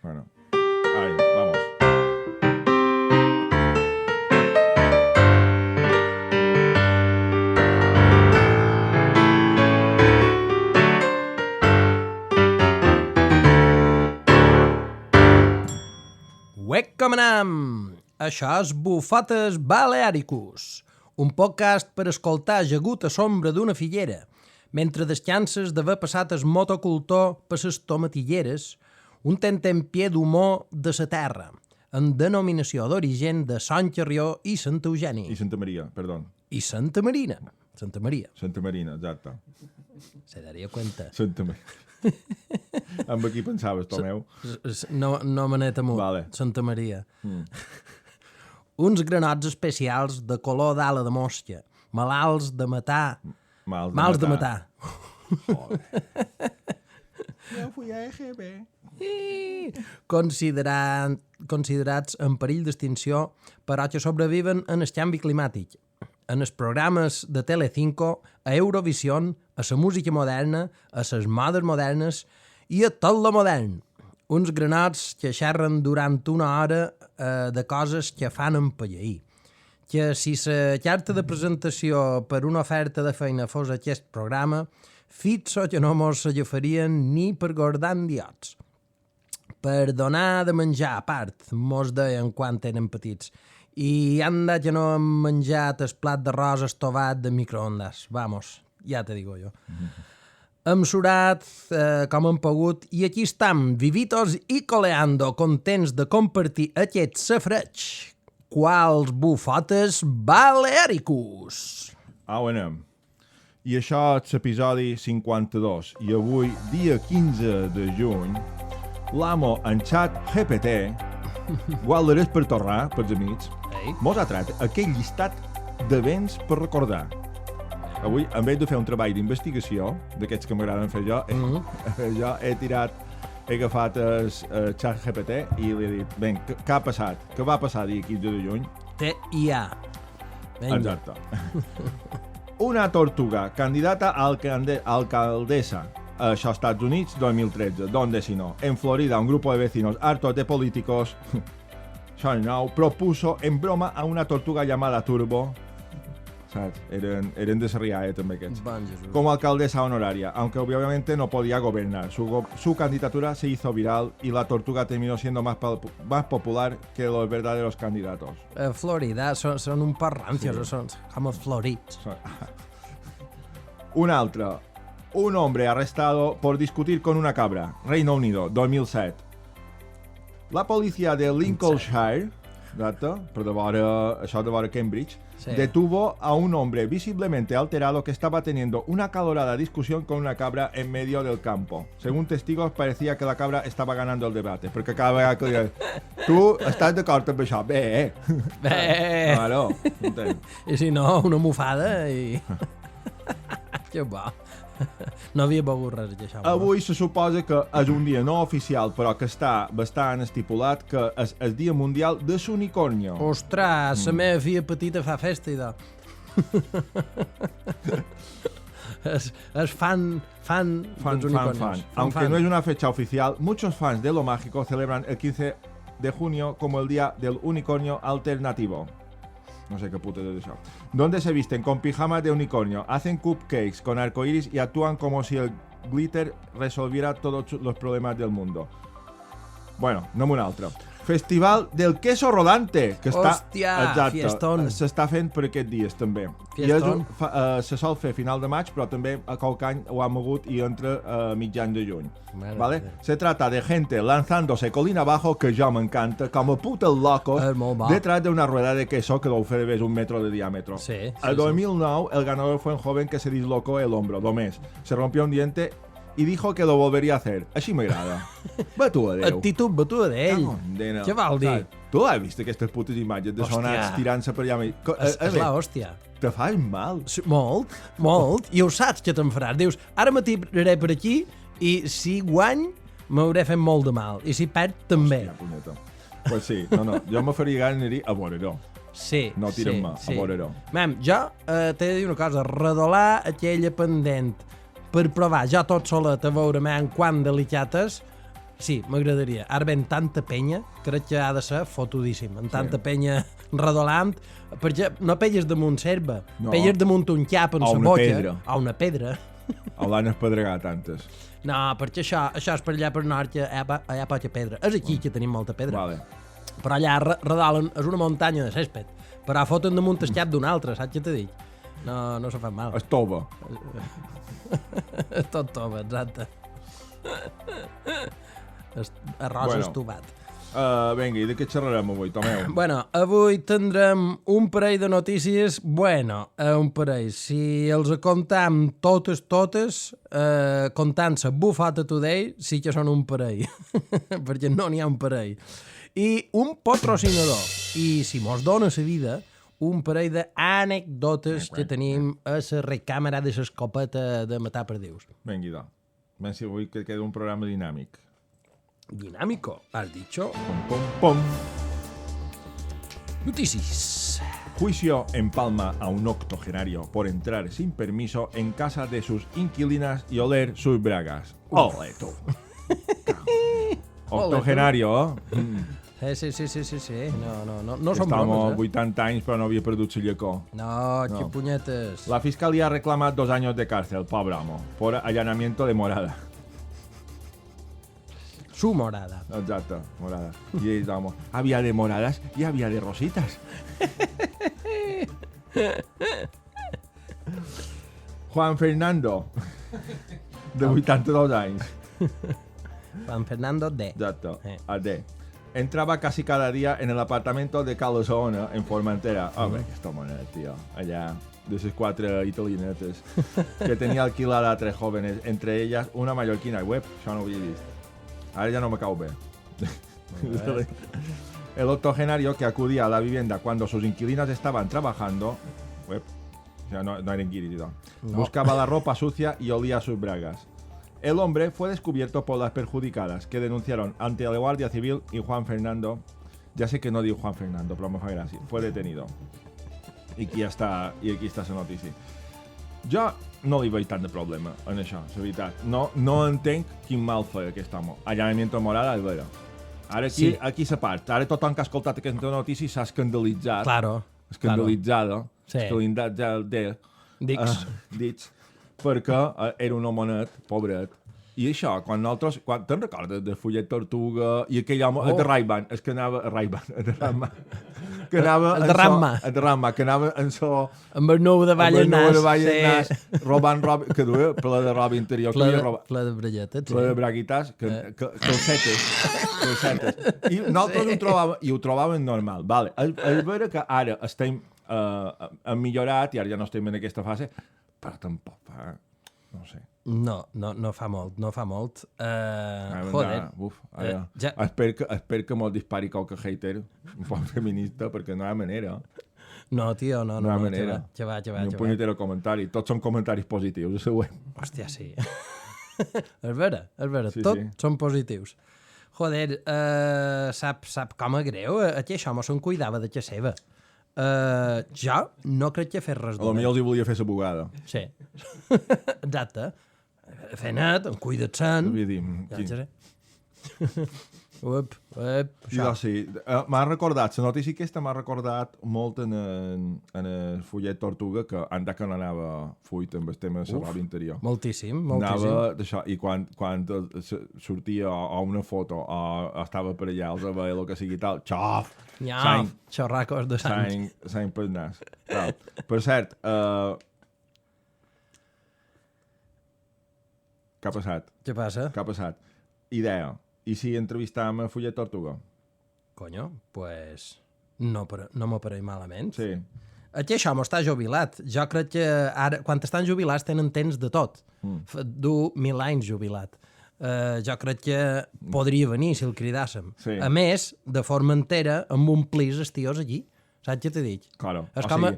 Bueno. Ahí, vamos. Com anam? Això és Bufotes Balearicus, un podcast per escoltar ajagut a sombra d'una figuera, mentre descanses d'haver passat el motocultor per les tomatilleres, un tentempié d'humor de la terra, en denominació d'origen de Sant Carrió i Sant Eugeni. I Santa Maria, perdó. I Santa Marina. Santa Maria. Santa Marina, exacte. Se daria cuenta. Santa Maria. Amb qui pensaves, Tomeu? No manet amunt. Vale. Santa Maria. Uns granots especials de color d'ala de mosca, malalts de matar... Mals de matar. Joder. Jo fui a EGB. Considerats en perill d'extinció, però que sobreviven en el canvi climàtic. En els programes de Telecinco, a Eurovision, a la música moderna, a les modes modernes i a tot lo modern. Uns granots que xerren durant una hora de coses que fan empalleir. Que si la carta de presentació per una oferta de feina fos aquest programa, fixo que no mos agafarien ni per guardant diots. Per donar de menjar a part, mos deien quan eren petits. I anda que no hem menjat el plat d'arròs estovat de microondes. Vamos, ja te digo jo. Hem surat com hem pogut i aquí estem, vivitos i coleando, contents de compartir aquest safreig. Quals Bufotes Balearicus. Au anem. I això és l'episodi 52. I avui, dia 15 de juny, l'amo en xat GPT, guardarés per tornar, pels amics, mos ha tret aquell llistat de béns per recordar. Avui, en vez de fer un treball d'investigació, d'aquests que m'agraden fer jo, jo he agafat el xat GPT i li he dit, ben, què ha passat? Què va passar dia 15 de juny? T.I.A. Exacte. Una tortuga, candidata a alcaldesa, això als Estats Units, 2013. ¿Dónde si no? En Florida, un grupo de vecinos hartos de políticos, propuso en broma a una tortuga llamada Turbo, ¿sabes? Eren de Sarrià, també aquests. Como alcaldesa honoraria, aunque obviamente no podía gobernar. Su candidatura se hizo viral y la tortuga terminó siendo más popular que los verdaderos candidatos. Florida, son un poc rancios, sí. Son como florids. Un altre. Un hombre arrestado por discutir con una cabra. Reino Unido, 2007. La policía de Lincolnshire, això de vora Cambridge, sí, detuvo a un hombre visiblemente alterado que estaba teniendo una acalorada discusión con una cabra en medio del campo. Según testigos, parecía que la cabra estaba ganando el debate, perquè cada vegada que diuen tu estàs d'acord amb això? Bé. Claro. I si no, una mofada i... Que bo. No havia begut res d'això. Avui se suposa que és un dia no oficial, però que està bastant estipulat, que és el dia mundial de l'unicornio. Ostres, la meva filla petita fa festa i es fan dels unicornios. Aunque no es una fecha oficial, muchos fans de lo mágico celebran el 15 de junio como el día del unicornio alternativo. No sé qué puto es eso. Donde se visten con pijamas de unicornio, hacen cupcakes con arcoiris y actúan como si el glitter resolviera todos los problemas del mundo. Bueno, no un altre. Festival del queso rodante, que hòstia, fiestón. S'està fent per aquests dies també. Fiestón. I se sol fer a final de maig, però també a qualque any ho ha mogut i entra mitjan de juny. ¿Vale? Se trata de gente lanzándose colina abajo, que ya me encanta, como putos locos, detrás de una rueda de queso que deu fer de 1 metro de diámetro. Sí, el 2009 el ganador fue un joven que se dislocó el hombro, només. Se rompió un diente y dijo que lo volvería a hacer. Així m'agrada. Batuda d'Déu. Actitud batuda d'ell. Què vol dir? Tu has vist aquestes putes imatges de sonats tirant-se per allà? És la hòstia. Te fas mal. Molt. I ho saps que te'n faràs. Dius, ara me tiraré per aquí i si guany m'hauré fet molt de mal. I si perd, també. Hòstia, punyeta. Pues sí, no. Jo me faria gana d'anar a veure-ho. Sí. No tirem-me, a veure-ho. Mem, jo t'he de dir una cosa. Redolar aquella pendent per provar jo tot solet a veure quan delicates Sí, m'agradaria. Ara ven tanta penya, crec que ha de ser fotudíssim. Amb tanta penya redolant, perquè no pelles damunt serva, pelles damunt un cap en O sa una boca. pedra. O una pedra. O l'han espedregat antes. No, perquè això és per allà per nord, que allà poca pedra. És aquí que tenim molta pedra. Vale. Però allà redolen, és una muntanya de césped. Però foten damunt el cap d'un altre, saps què t'he dit? No se fa mal. Estova. Tot tova, exacte. Arròs estovat. Vinga, i de què xerrarem avui, Tomeu? Bueno, avui tindrem un parell de notícies. Bueno, un parell. Si els comptam totes, comptant-se Bufata Today, sí que són un parell. Perquè no n'hi ha un parell. I un patrocinador. I si mos dona la vida, un parell d'anècdotes que tenim a la recàmera de l'escopeta de matar perdius. Vinga, idò. Ben si avui que queda un programa dinàmic. Dinámico, has dicho. Pom, pom, pom. Noticias. Juicio empalma a un octogenario por entrar sin permiso en casa de sus inquilinas y oler sus bragas. ¡Ole tú! Octogenario, eh? Sí. No són Estamos bromes, 80 anys però no havia perdut el llecó. No, que punyetes. La fiscalía reclama 2 años de cárcel, pobre amo, por allanamiento de morada. Su morada. Exacto, morada. Y estamos, había de moradas y había de rositas. Juan Fernando, de 82 anys. Juan Fernando D. Exacto, AD. Entraba casi cada día en el apartamento de Carlos Ona, en Formentera. Hombre, que esto monet, tío. Allá, de esos 4 italianetes. Que tenía alquilada a 3 jóvenes, entre ellas una mallorquina. Web, yo no había visto. Ahora ya no me cau bé. El octogenario que acudía a la vivienda cuando sus inquilinas estaban trabajando, web, o sea, no eran guiris, no. Buscaba la ropa sucia y olía sus bragas. El hombre fue descubierto por las perjudicadas, que denunciaron ante la Guardia Civil, y Juan Fernando, ya sé que no digo Juan Fernando, pero me fa gràcia, fue detenido. I aquí està la notícia. Jo no li veig tant de problema en això, la veritat. No entenc quin mal feia aquest home. Allanamiento de morada, és vera. Ara aquí la part. Ara tothom que ha escoltat aquesta notícia s'ha escandalitzat. Claro. Escandalitzada. Sí. Escandalitzada. Dits. Perquè era un homenet, pobret. I això, quan nosaltres... Te'n recordes de Follet Tortuga i aquell home, el de Ray-Ban, és que anava... El de Ramma, que anava en so... Amb el nou de Vall Nas, robant roba, que duia ple de roba interior. Ple de braguetes, sí. Ple de braguitas, calcetes. I nosaltres ho trobàvem normal. Vale. És vera que ara estem millorat i ara ja no estem en aquesta fase, però tampoc fa... No sé. No fa molt. Joder. Espero que mos dispari qualque hater, un poc feminista, perquè no hi ha manera. No, tio, no. No hi ha manera. Que va. Ni un punyetero comentari. Tots són comentaris positius, és següent. Hòstia, sí. És vera. Sí, Tots són positius. Joder, sap com és greu? Aquí això mos se'n cuidava de que seva. Jo no crec que fes res A lo millor els hi volia fer la bugada. Sí. Exacte. Fer net, en cuida't-se'n. Vull dir, Ja sé. això. Sí. M'ha recordat, la notícia aquesta m'ha recordat molt en el Follet Tortuga, que que n'anava fuit amb el tema de la roba interior. Moltíssim. Anava d'això, i quan sortia o una foto o estava per allà, els veia el que sigui tal, xof! Xorracos de sang. Sang pel nas. Per cert, què ha passat? Què passa? Què ha passat? Idea. I si entrevistàvem a Follet Tortuga? Coño, pues no m'ho pareix malament. Sí. Aquí això m'està jubilat. Jo crec que ara, quan estan jubilats, tenen temps de tot. Du 1000 anys jubilat. Jo crec que podria venir si el cridàssim. Sí. A més, de Formentera, amb un plis estiós allí. Saps què t'he dit? Claro. És com el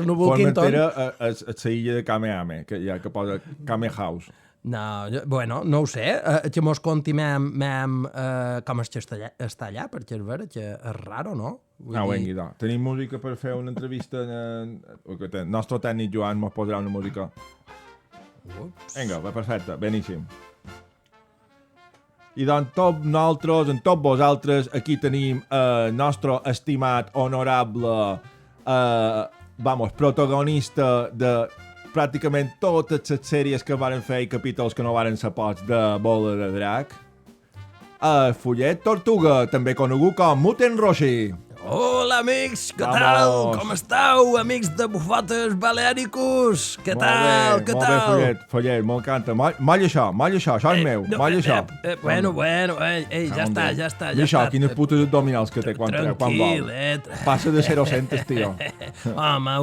núvol Quinton. Formentera és l'illa de Kamehameha, que posa Kame House. No, bueno, no ho sé. Que mos conti com és que està allà, perquè és vera que és raro, no? Vengui, no. Tenim música per fer una entrevista. El nostre tècnic Joan mos posarà una música. Vinga, perfecte, beníssim. I doncs tots nosaltres, en tots vosaltres, aquí tenim el nostre estimat, honorable, protagonista de pràcticament totes les sèries que varen fer i capítols que no varen ser pocs de Bola de Drac. Follet Tortuga, també conegut com Muten Roshi. Hola, amics, què Vamos. tal? Com esteu, amics de Bufotes Balearicus? Què tal? Què Molt tal? bé, Follet, m'encanta. Molla això és meu, molla això. Bueno, ja està. I això, quines putes abdominals que té quan vol. Tranquil, Passa de 0-100, tio. Home,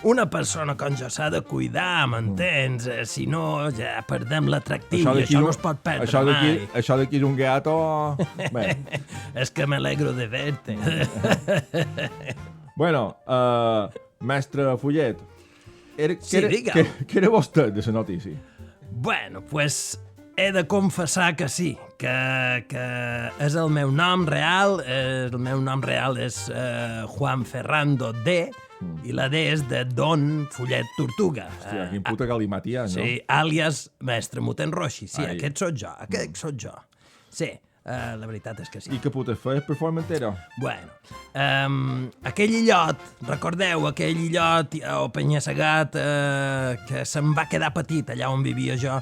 una persona com jo s'ha de cuidar, m'entens? Si no, ja perdem l'atractiu i això no es pot perdre mai. Això d'aquí és un gato... Bé. És que m'alegro de verte. Bueno, mestre Follet, digue'm. què era vostè de la notícia? Bueno, pues he de confessar que sí, que és el meu nom real, el meu nom real és Juan Ferrando D, i la D és de Don Follet Tortuga. Hòstia, quin puta galimatia, no? Sí, àlies Mestre Muten Roshi. Sí, Ai. aquest sóc jo. Sí, la veritat és que sí. I què putes feies per Formentera? Bueno, aquell illot, recordeu, aquell illot o penya-segat que se'm va quedar petit allà on vivia jo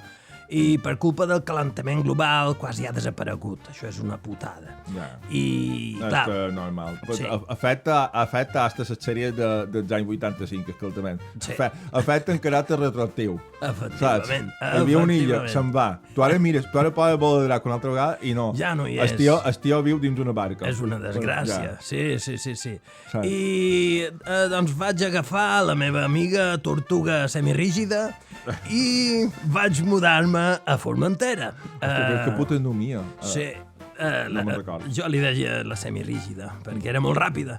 i per culpa del calentament global quasi ha desaparegut. Això és una putada. Ja. I, És clar, normal. Sí. Afecta hasta les sèries dels anys 85, escoltament. Sí. Afecta en caràcter retroactiu. Efectivament. Saps? Hi havia una illa, se'n va. Tu ara mires, tu ara podes Bola de Drac una altra vegada i no. Ja no hi és. El tio viu dins una barca. És una desgràcia, Ja. sí. Saps? I doncs vaig agafar la meva amiga tortuga semirígida i vaig mudar-me a Formentera. Que puta nomia. Sí. no me'n recordo. Jo li deia la semirígida, perquè era molt ràpida.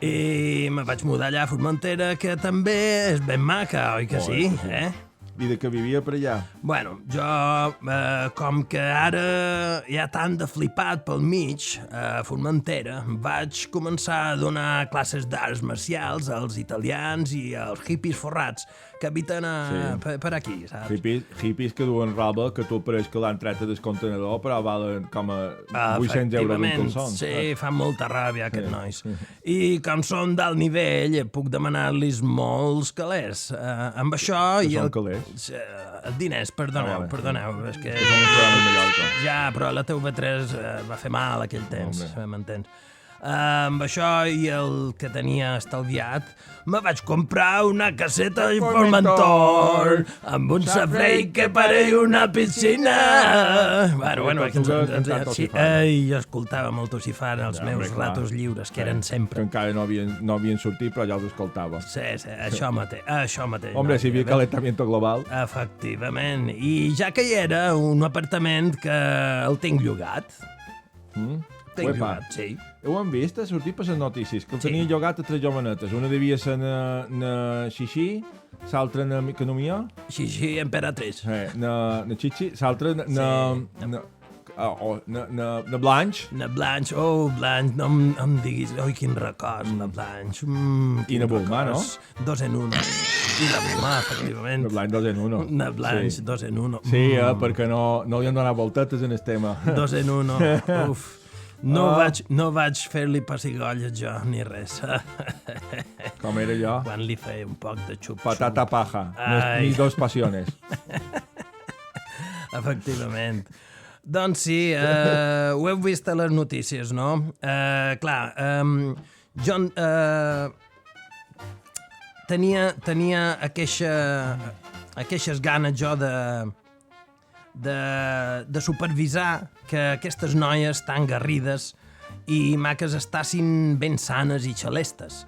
I me vaig mudar allà a Formentera, que també és ben maca, oi que sí? I de que vivia per allà. Bueno, jo, com que ara hi ha tant de flipat pel mig, a Formentera, vaig començar a donar classes d'arts marcials als italians i als hippies forrats que habiten per aquí, saps? Hippies que duen roba que tu pareix que l'han tret del contenedor, però valen com a 800 euros un calçon. Sí, fan molta ràbia aquests nois. I com són d'alt nivell, puc demanar-los molts calés. Amb això... Que són calés? Diners, perdoneu. És que... Som un programa de Mallorca. Ja, però la TV3 va fer mal aquell temps, m'entens? Amb això i el que tenia estalviat, me vaig comprar una caseta de Formentor amb un safareig que pareix una piscina. Bueno, sí, jo escoltava molt Ocifar els meus ratos lliures, que eren sempre. Que encara no havien sortit, però ja els escoltava. Sí, això mateix. Hombre, si hi havia calentamiento global. Efectivament. I ja que hi era, un apartament que el tinc llogat. Tinc llogat, sí. Ho hem vist, ha sortit per les notícies, que el tenia llogat a 3 jovenetes. Una devia ser na Xixi, l'altra na Economia. Xixi, emperatriz. Na Xixi, l'altra na Blanche. Na Blanche, Blanche, no em diguis, quin record, na Blanche. I na Bulma, no? 2 en 1. I la Bulma, efectivament. Na Blanche 2 en 1. Na Blanche, 2 en 1. Sí, perquè no li han donat voltetes en el tema. 2 en 1, uf. No vaig fer-li pessigolles jo, ni res. Com era jo? Quan li feia un poc de xup-xup. Patata paja, mis dos passiones. Efectivament. Doncs sí, ho heu vist a les notícies, no? Clar, jo tenia aquestes ganes jo de supervisar que aquestes noies tan garrides i maques estassin ben sanes i xalestes.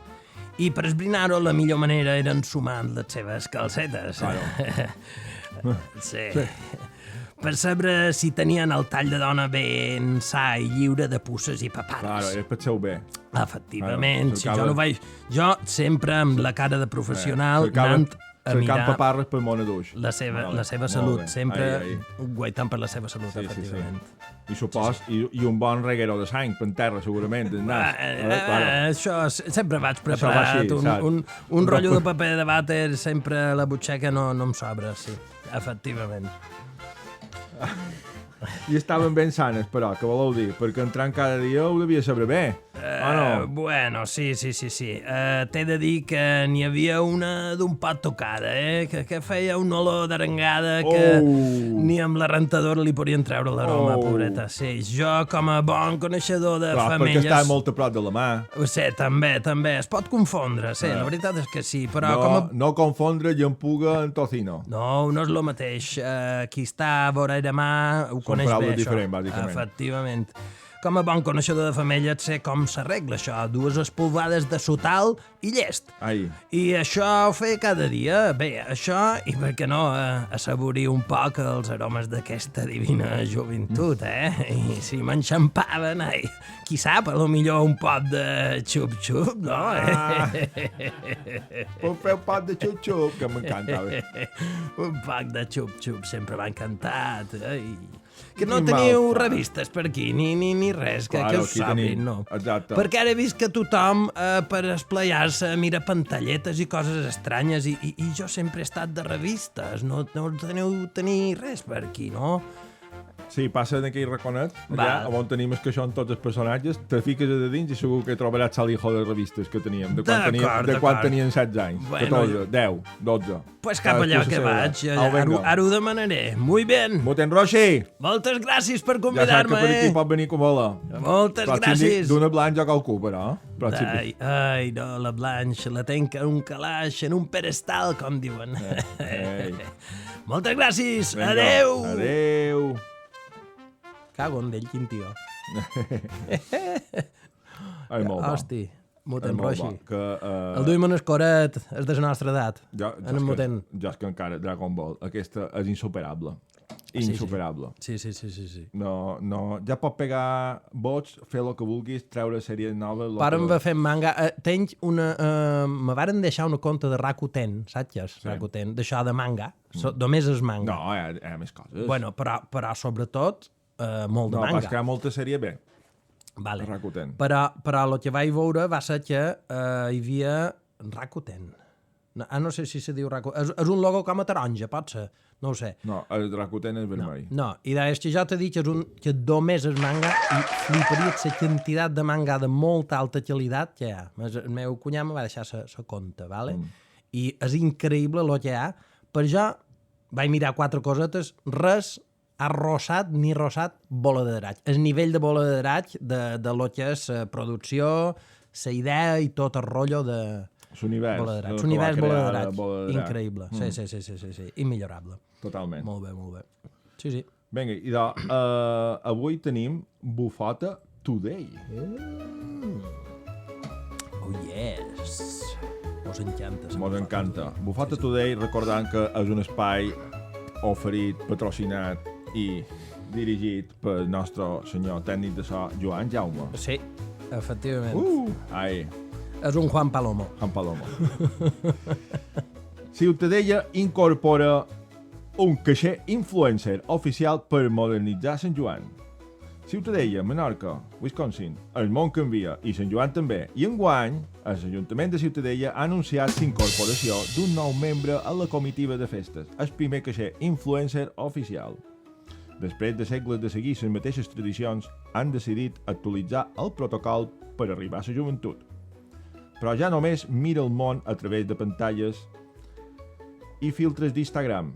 I per esbrinar-ho, la millor manera era ensumant les seves calcetes. Claro. Sí. Per saber si tenien el tall de dona ben sa i lliure de pusses i papares. Claro, és per seu bé. Efectivament. Jo sempre amb la cara de professional anant a mirar paparres per món aduix. la seva salut, sempre guaitant per la seva salut, efectivament. I supos, i un bon reguero de sang per terra, segurament. Això sempre vaig preparat, un rotllo de paper de vàter sempre a la butxaca no em sobra, sí, efectivament. I estaven ben sanes, però, què voleu dir? Perquè entrant cada dia ho devia saber bé. No? Bueno, sí. T'he de dir que n'hi havia una d'un pot tocada, que feia una olor d'arengada que ni amb la rentadora li podien treure l'aroma, pobreta. Sí, jo, com a bon coneixedor de Però femelles... perquè estava molt a prop de la mà. Sí, també. Es pot confondre, sí, la veritat és que sí, però com a... No confondre llampuga amb tocino. No és el mateix. Qui està a vora de mà ho Són coneix bé, paraules això. diferents, bàsicament. Efectivament. Com a bon coneixedor de femelles sé com s'arregla això. 2 espolvades de sotal i llest. Ai. I això ho feia cada dia. Bé, això, i per què no, assaborir un poc els aromes d'aquesta divina joventut, I si m'enxampaven, qui sap, a lo millor un pot de xup-xup, no? Puc fer un pot de xup-xup, que m'encanta. Un poc de xup-xup sempre m'ha encantat, Que no Quin teniu mal fa. revistes per aquí, ni res, que Claro, us aquí sabin, tenim. no. Exacte. Perquè ara he vist que tothom, per esplayar-se, mira pantalletes i coses estranyes, i jo sempre he estat de revistes, no tenir res per aquí, no? Sí, passa en aquell raconet, Va. allà on tenim que són tots els personatges, te fiques a dins i segur que trobaràs l'hijo de revistes que teníem, de quan D'acord. tenien 16 anys, Bueno, 14, 10, 12. Pues cap allà que vaig, ara ho demanaré. Muy bien, Muten Roshi! moltes gràcies per Ja saps que convidar-me, per aquí pot venir com vola. Moltes gràcies. D'una blanca al cul, però. Ai, no, la Blanche la tenc en un calaix, en un pedestal, com diuen. Ei. Moltes gràcies, Vinga, adeu! Adeu! Cago en d'ell, quin tio. Ai, molt bo. Hosti, Muten Ai, molt Roshi. bo, que, El duim en escoret, és de la nostra edat. En el Muten. Jo és que encara Dragon Ball, aquesta és insuperable. Insuperable. Sí. No, ja pot pegar vots, fer el que vulguis, treure sèries noves... Para'm va fent manga. Tenc una... me varen deixar una conta de Rakuten, saps què és? Sí. Rakuten, d'això de manga. Només és manga. No, hi ha més coses. Bueno, però sobretot, molt de manga. No, pas que hi ha molta sèrie bé, Vale. a Rakuten. Però el que vaig veure va ser que hi havia Rakuten. No sé si se diu Rakuten. És un logo com a taronja, pot ser. No ho sé. No, el Rakuten és vermell. No, i és que jo t'he dit que només és manga i fliparia la quantitat de manga de molta alta qualitat que hi ha. El meu cunyat me va deixar la compte, ¿vale? I és increïble el que hi ha. Per jo vaig mirar 4 cosetes, res arrossat ni rossat bola de draig. El nivell de bola de draig de lo que és producció, la idea i tot el rotllo de... L'univers. Bola de draig. L'univers bola de draig. Increïble. Sí. Immillorable. Totalment. Molt bé. Sí. Vinga, i avui tenim Bufota Today. Oh, yes. Mos encanta. Mos encanta. Bufota Today, recordant que és un espai oferit, patrocinat i dirigit pel nostre senyor tècnic de so, Joan Jaume. Sí, efectivament. Ai, És un Juan Palomo. Juan Palomo. Ciutadella incorpora un caixer influencer oficial per modernitzar Sant Joan. Ciutadella, Menorca, Wisconsin, el món canvia i Sant Joan també. I enguany, l'Ajuntament de Ciutadella ha anunciat l'incorporació d'un nou membre a la comitiva de festes, el primer caixer influencer oficial. Després de segles de seguir les mateixes tradicions, han decidit actualitzar el protocol per arribar a la joventut. Però ja només mira el món a través de pantalles i filtres d'Instagram.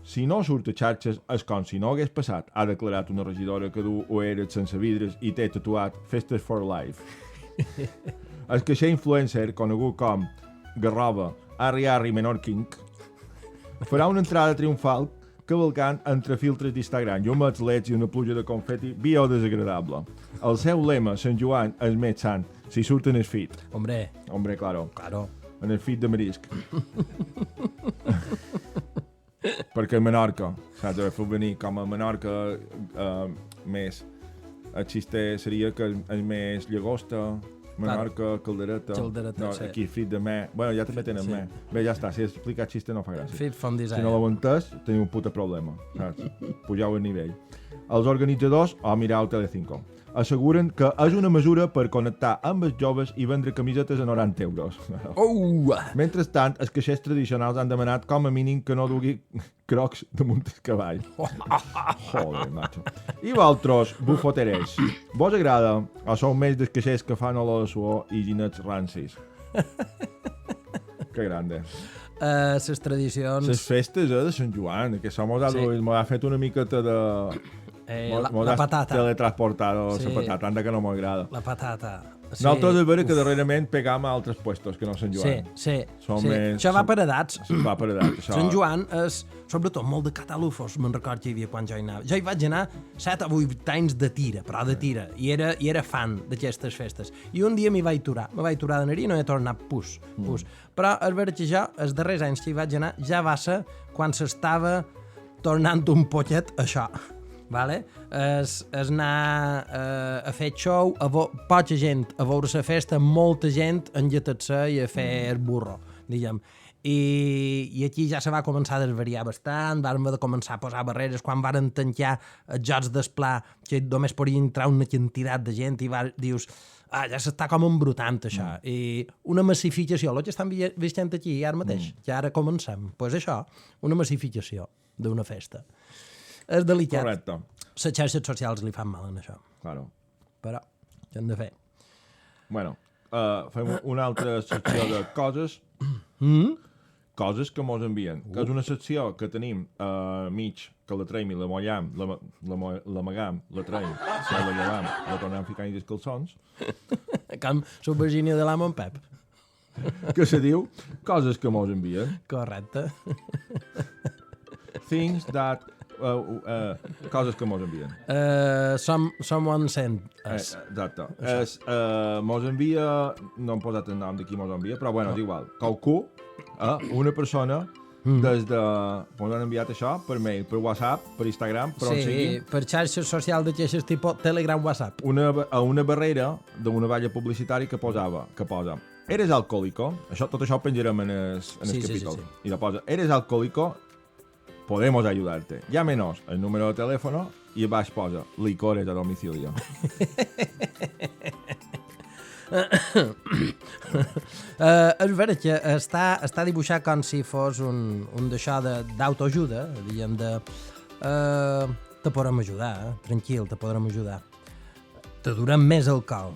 Si no surt a xarxes és com si no hagués passat, ha declarat una regidora que du ulleres sense vidres i té tatuat Festes for Life. El caixer influencer, conegut com Garroba Arri Menorquink, farà una entrada triomfal cavalcant entre filtres d'Instagram, llumets leds i una pluja de confeti biodesagradable. El seu lema, Sant Joan és més sant, si surt en el feed. Hombre, Claro. En el feed de marisc. Perquè a Menorca, saps, fer venir com a Menorca més el xiste seria que és més llagosta, Menorca, caldereta. No, sí. Aquí feed de me. Bueno, ja també tenen me. Bé, ja està, si has explicat xiste no fa gràcia. Fit from Si design. no l'heu entès, teniu un puta problema, saps? Pujau el nivell. Els organitzadors, mirau Telecinco. asseguren que és una mesura per connectar amb els joves i vendre camisetes a 90 euros. Mentrestant, els caixers tradicionals han demanat com a mínim que no dugui crocs damunt el cavall. Joder, macho. I vosaltres, bufoterers, vos agrada o sou més dels caixers que fan olor de suor i ginets rancis? Que grande. Les tradicions... Les festes de Sant Joan, que som m'ha fet una miqueta de... la patata. Teletransportado la patata, anda que no m'agrada. La patata. Sí. Nosaltres és vera que darrerament pegam a altres puestos que no Sant Joan. Sí. Això va per edats. Va per edats, això. Sant Joan és, sobretot, molt de catalufos, me'n record que hi havia quan jo hi anava. Jo hi vaig anar 7 o 8 anys de tira, però de tira, i era fan d'aquestes festes. I un dia m'hi vaig aturar d'anar-hi i no he tornat pus. Però és vera que jo, els darrers anys que hi vaig anar, ja va ser quan s'estava tornant un poquet això. Vale? És anar a fer show, poca gent a veure la festa, molta gent a enllatar-se i a fer burro, diguem. I aquí ja se va començar a desvariar bastant, vam haver de començar a posar barreres quan varen tancar els jocs d'esplà, que només podia entrar una quantitat de gent i dius, ja s'està com embrutant això. I una massificació, el que estan veient aquí ara mateix, que ara comencem, doncs això, una massificació d'una festa. És delicat. Correcte. Les xarxes socials li fan mal en això. Claro. Però, què hem de fer? Bueno, fem una altra secció de coses. Coses que mos envien. Que és una secció que tenim mig, que la traiem i la mollam, l'amagam, la traiem, la llevam, la tornem a ficar dins calçons. Com la Virgínia de l'amo en Pep. Que se diu coses que mos envien. Correcte. Things that... coses que mos envien. Someone sent us. Exacte. Mos envia, no hem posat el nom de qui mos envia, però bueno, és igual. Qualcú, una persona, des de... Mos han enviat això per mail, per WhatsApp, per Instagram, per on sigui. Sí, per xarxes socials d'aquestes tipus Telegram, WhatsApp. Una barrera d'una valla publicitària que posa «Eres alcohólico?» Tot això ho penjarem en el capítol. I la posa «Eres alcohólico?» Podemos ayudarte. Llámenos el número de teléfono y abaix posa licores a domicilio. És vera que està dibuixat com si fos un d'això d'autoajuda, diguem de... te podrem ajudar, tranquil, te podrem ajudar. Te durem més alcohol.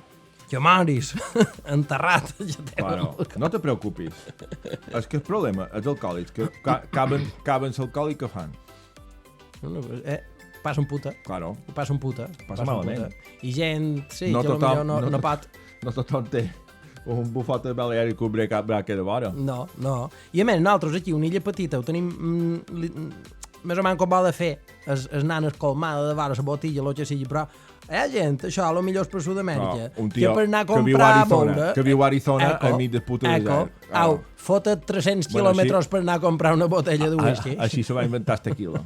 Que moris, enterrat. Bueno, no te preocupis. És que el problema, els alcohòlics, que caben l'alcohol i què fan? Passen puta. Claro. Passen puta. Passa malament. I gent, sí, que potser no pot. No tothom té un bufot de balear i cobrir cap braque de vora. No. I a més, nosaltres aquí, una illa petita, ho tenim més o menys com va de fer els nanes colmada de vora, la botilla, el que sigui, però gent, això, a lo millor és per Sud-amèrica, que per anar a comprar a beure... Que viu a Arizona, al mig del puto desert. Fota't 300 quilòmetres per anar a comprar una botella de whisky. Així se va inventar el tequila.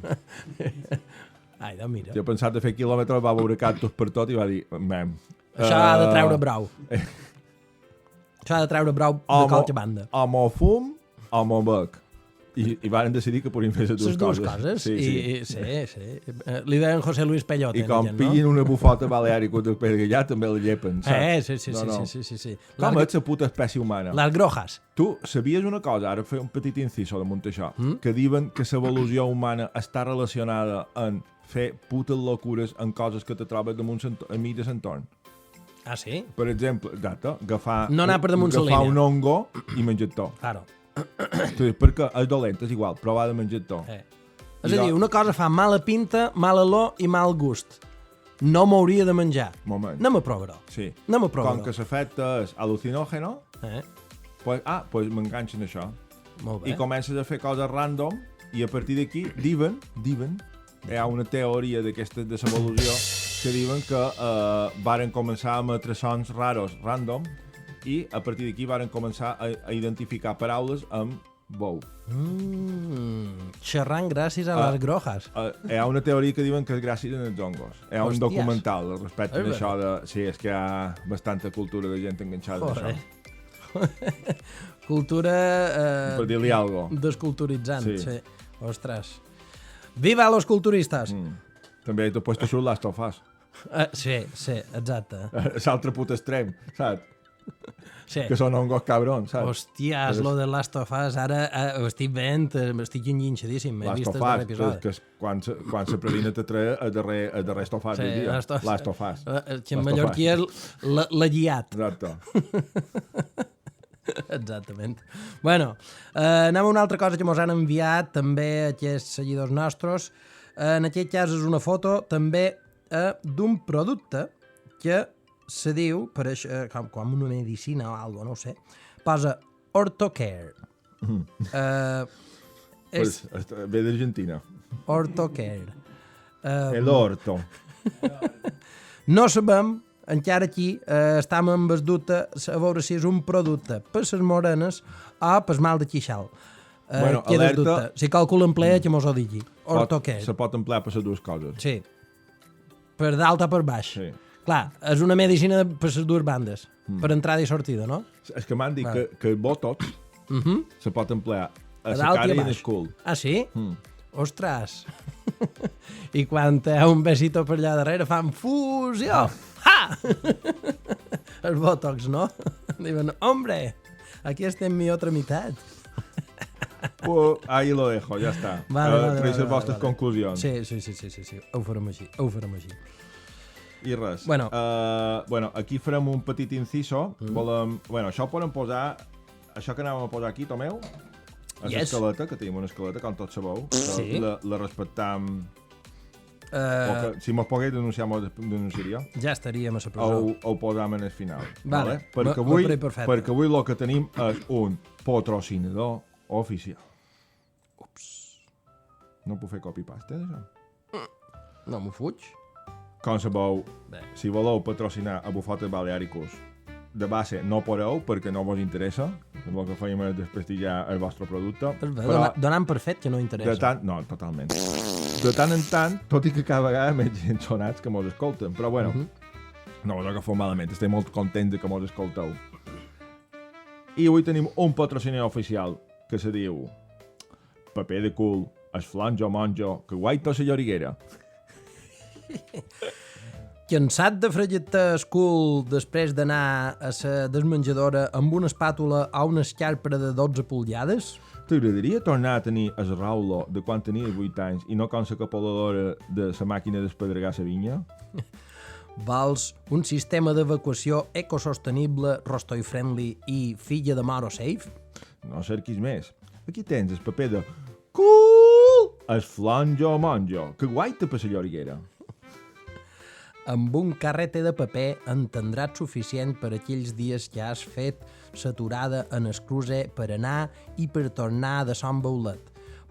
Ai, doncs mira. Jo he pensat de fer quilòmetres, va veure cactus per tot i va dir... Això ha de treure brau. Això ha de treure brau de qualque banda. O m'ho fum o m'ho bec. I van decidir que podien fer les dues coses. Sí. Li deien José Luis Peyote. I com pillin una bufota baleàrica de Pedregallà, també la llepen. Sí. Com és la puta espècie humana? Les grojas. Tu sabies una cosa, ara fer un petit inciso damunt això, que diuen que l'evolució humana està relacionada en fer putes locures en coses que te trobes enmig de l'entorn. Ah, sí? Per exemple, agafar un hongo i menjar-to. Claro. Perquè és dolent, és igual, però va de menjar tot. És a dir, una cosa fa mala pinta, mal olor i mal gust. No m'hauria de menjar. Moment. Anem a provar-ho. Sí. Com que l'efecte és al·lucinògeno, pues m'enganxen això. Molt bé. I comences a fer coses random i a partir d'aquí diuen, hi ha una teoria d'aquestes de l'evolució que diuen que varen començar a emetre sons raros random i a partir d'aquí varen començar a identificar paraules amb bou. Xerrant gràcies a les grojas. Hi ha una teoria que diuen que és gràcies als hongos. Hi ha un documental respecte a això de... Sí, és que hi ha bastanta cultura de gent enganxada en això. Cultura... Per dir-li alguna cosa. Desculturitzant, sí. Ostres. Viva los culturistas! També t'he puesto sur Last of Us. Sí, exacte. L'altre put extrem, saps? Sí. Que són un gos cabron, saps? Hòstia, és lo de Last of Us. Ara ho estic veient, estic enginxadíssim. He vist el darrer episodi. Que és quan se predina te treia el darrer estofat del dia. Last of Us. Que en mallorquí l'ha guiat. Exacte. Exactament. Bueno, anem a una altra cosa que mos han enviat també aquests seguidors nostres. En aquest cas és una foto també d'un producte que se diu, per això, com una medicina o alguna cosa, no ho sé, posa Orthocare. Pues, ve d'Argentina. Orthocare. El orto. No sabem, encara aquí estem amb el dubte a veure si és un producte per les morenes o per mal de quixal. Bueno, queda el alerta. dubte. Si qualcú l'emplea, que mos ho digui. Orthocare. Se pot emplear per les dues coses. Sí. Per dalt o per baix. Sí. Clar, és una medicina per les dues bandes. Per entrada i sortida, no? És que m'han dit que el botox se pot emplear a la dalt i a cara i en baix. el cul. Ah, sí? Ostres! I quan té un besito per allà darrere fan fusió! Ha! El botox, no? Diuen, hombre, aquí està en mi otra mitad. Pues ahí lo dejo, ja està. Traeix les vostres conclusions. Sí. Ho farem així. I res. Bueno. Aquí farem un petit inciso. Volem... Bueno, això ho podem posar... Això que anàvem a posar aquí, Tomeu, és l'escaleta, que tenim una escaleta, com tots sabeu. Sí. La respectam... Si mos pogués denunciar, mos denunciaria. Ja estaríem a la presó. Ho posam en el final. Vale. Perquè avui el que tenim és un patrocinador oficial. Ups. No puc fer copy-paste, d'això? No m'ho fuig. Com sabeu, Bé. si voleu patrocinar a Bufotes Baleàricos, de base no podeu perquè no vos interessa. El que fèiem és desprestigiar el vostre producte. Però donant per fet que no interessa. No, totalment. De tant en tant, tot i que cada vegada més gent sonats que mos escolten. Però bueno, no us agafeu malament, estem molt contents de que mos escolteu. I avui tenim un patrocinador oficial que se diu paper de cul, es flanjo monjo, que guaita la lloriguera. Cansat de fregitar el cul després d'anar a la desmenjadora amb una espàtula o una escarpa de 12 polzades? T'agradaria tornar a tenir el raulo de quan tenies 8 anys i no com la capoladora de la màquina d'espedregar la vinya? Vols un sistema d'evacuació ecosostenible, rostoi-friendly i filla de moro safe? No cerquis més. Aquí tens el paper de cul, el flanjo monjo, que guaita per la lloriguera. Amb un carrete de paper en tindràs suficient per aquells dies que has fet saturada en el cruce per anar i per tornar de son beulet,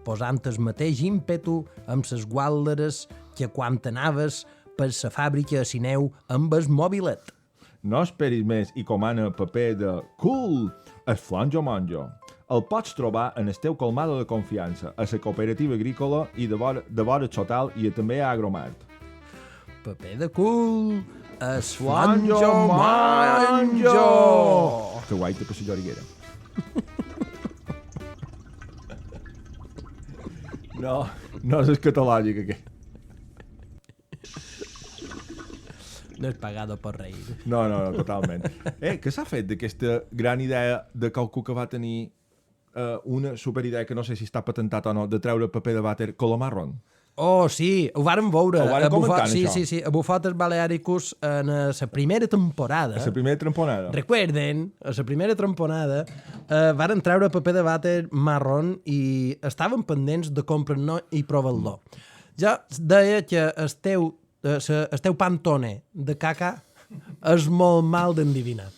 posant el mateix ímpetu amb ses guàlderes que quan anaves per la fàbrica a Sineu amb el mòbilet. No esperis més i comana paper de cool, el flanjo monjo. El pots trobar en el teu colmado de confiança, a la cooperativa agrícola i de vora Xotal i també a Agromart. Paper de cul, es flanjo monjo! Que guaita per la lloriguera. No és escatològic, aquest. No és pagado per reir. No, totalment. Què s'ha fet d'aquesta gran idea de qualcú que va tenir una superidea que no sé si està patentat o no, de treure paper de vàter color marron? Oh, sí, ho vàrem veure. Ho vàrem comentar, sí, això. Sí, a Bufotes Baleàricos en la primera temporada. A la primera temporada. Recuerden, a la primera temporada varen treure paper de vàter marron i estaven pendents de comprar-lo i provar-lo. Jo deia que el teu pantone de caca és molt mal d'endivinar.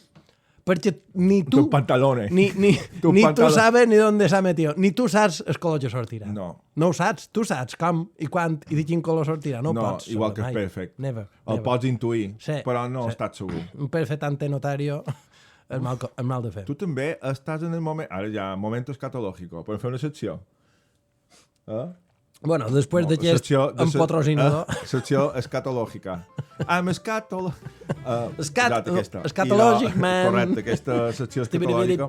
Perquè ni tu... Tu pantalones. Ni tu sabes ni d'on s'ha metido. Ni tu saps el color que sortirà. No. No ho saps. Tu saps com i quan i de quin color sortirà. No ho pots. Igual que mai. és perfect. Never. El pots intuir, Sí, però no sí. estàs segur. Un perfect antenotario és mal de fer. Tu també estàs en el moment... Ara ja, moment escatològico. Podem fer una secció? Bueno, després d'aquest patrocinador... Secció escatològica. I'm Escatològic, man. Correcte, aquesta secció escatològica.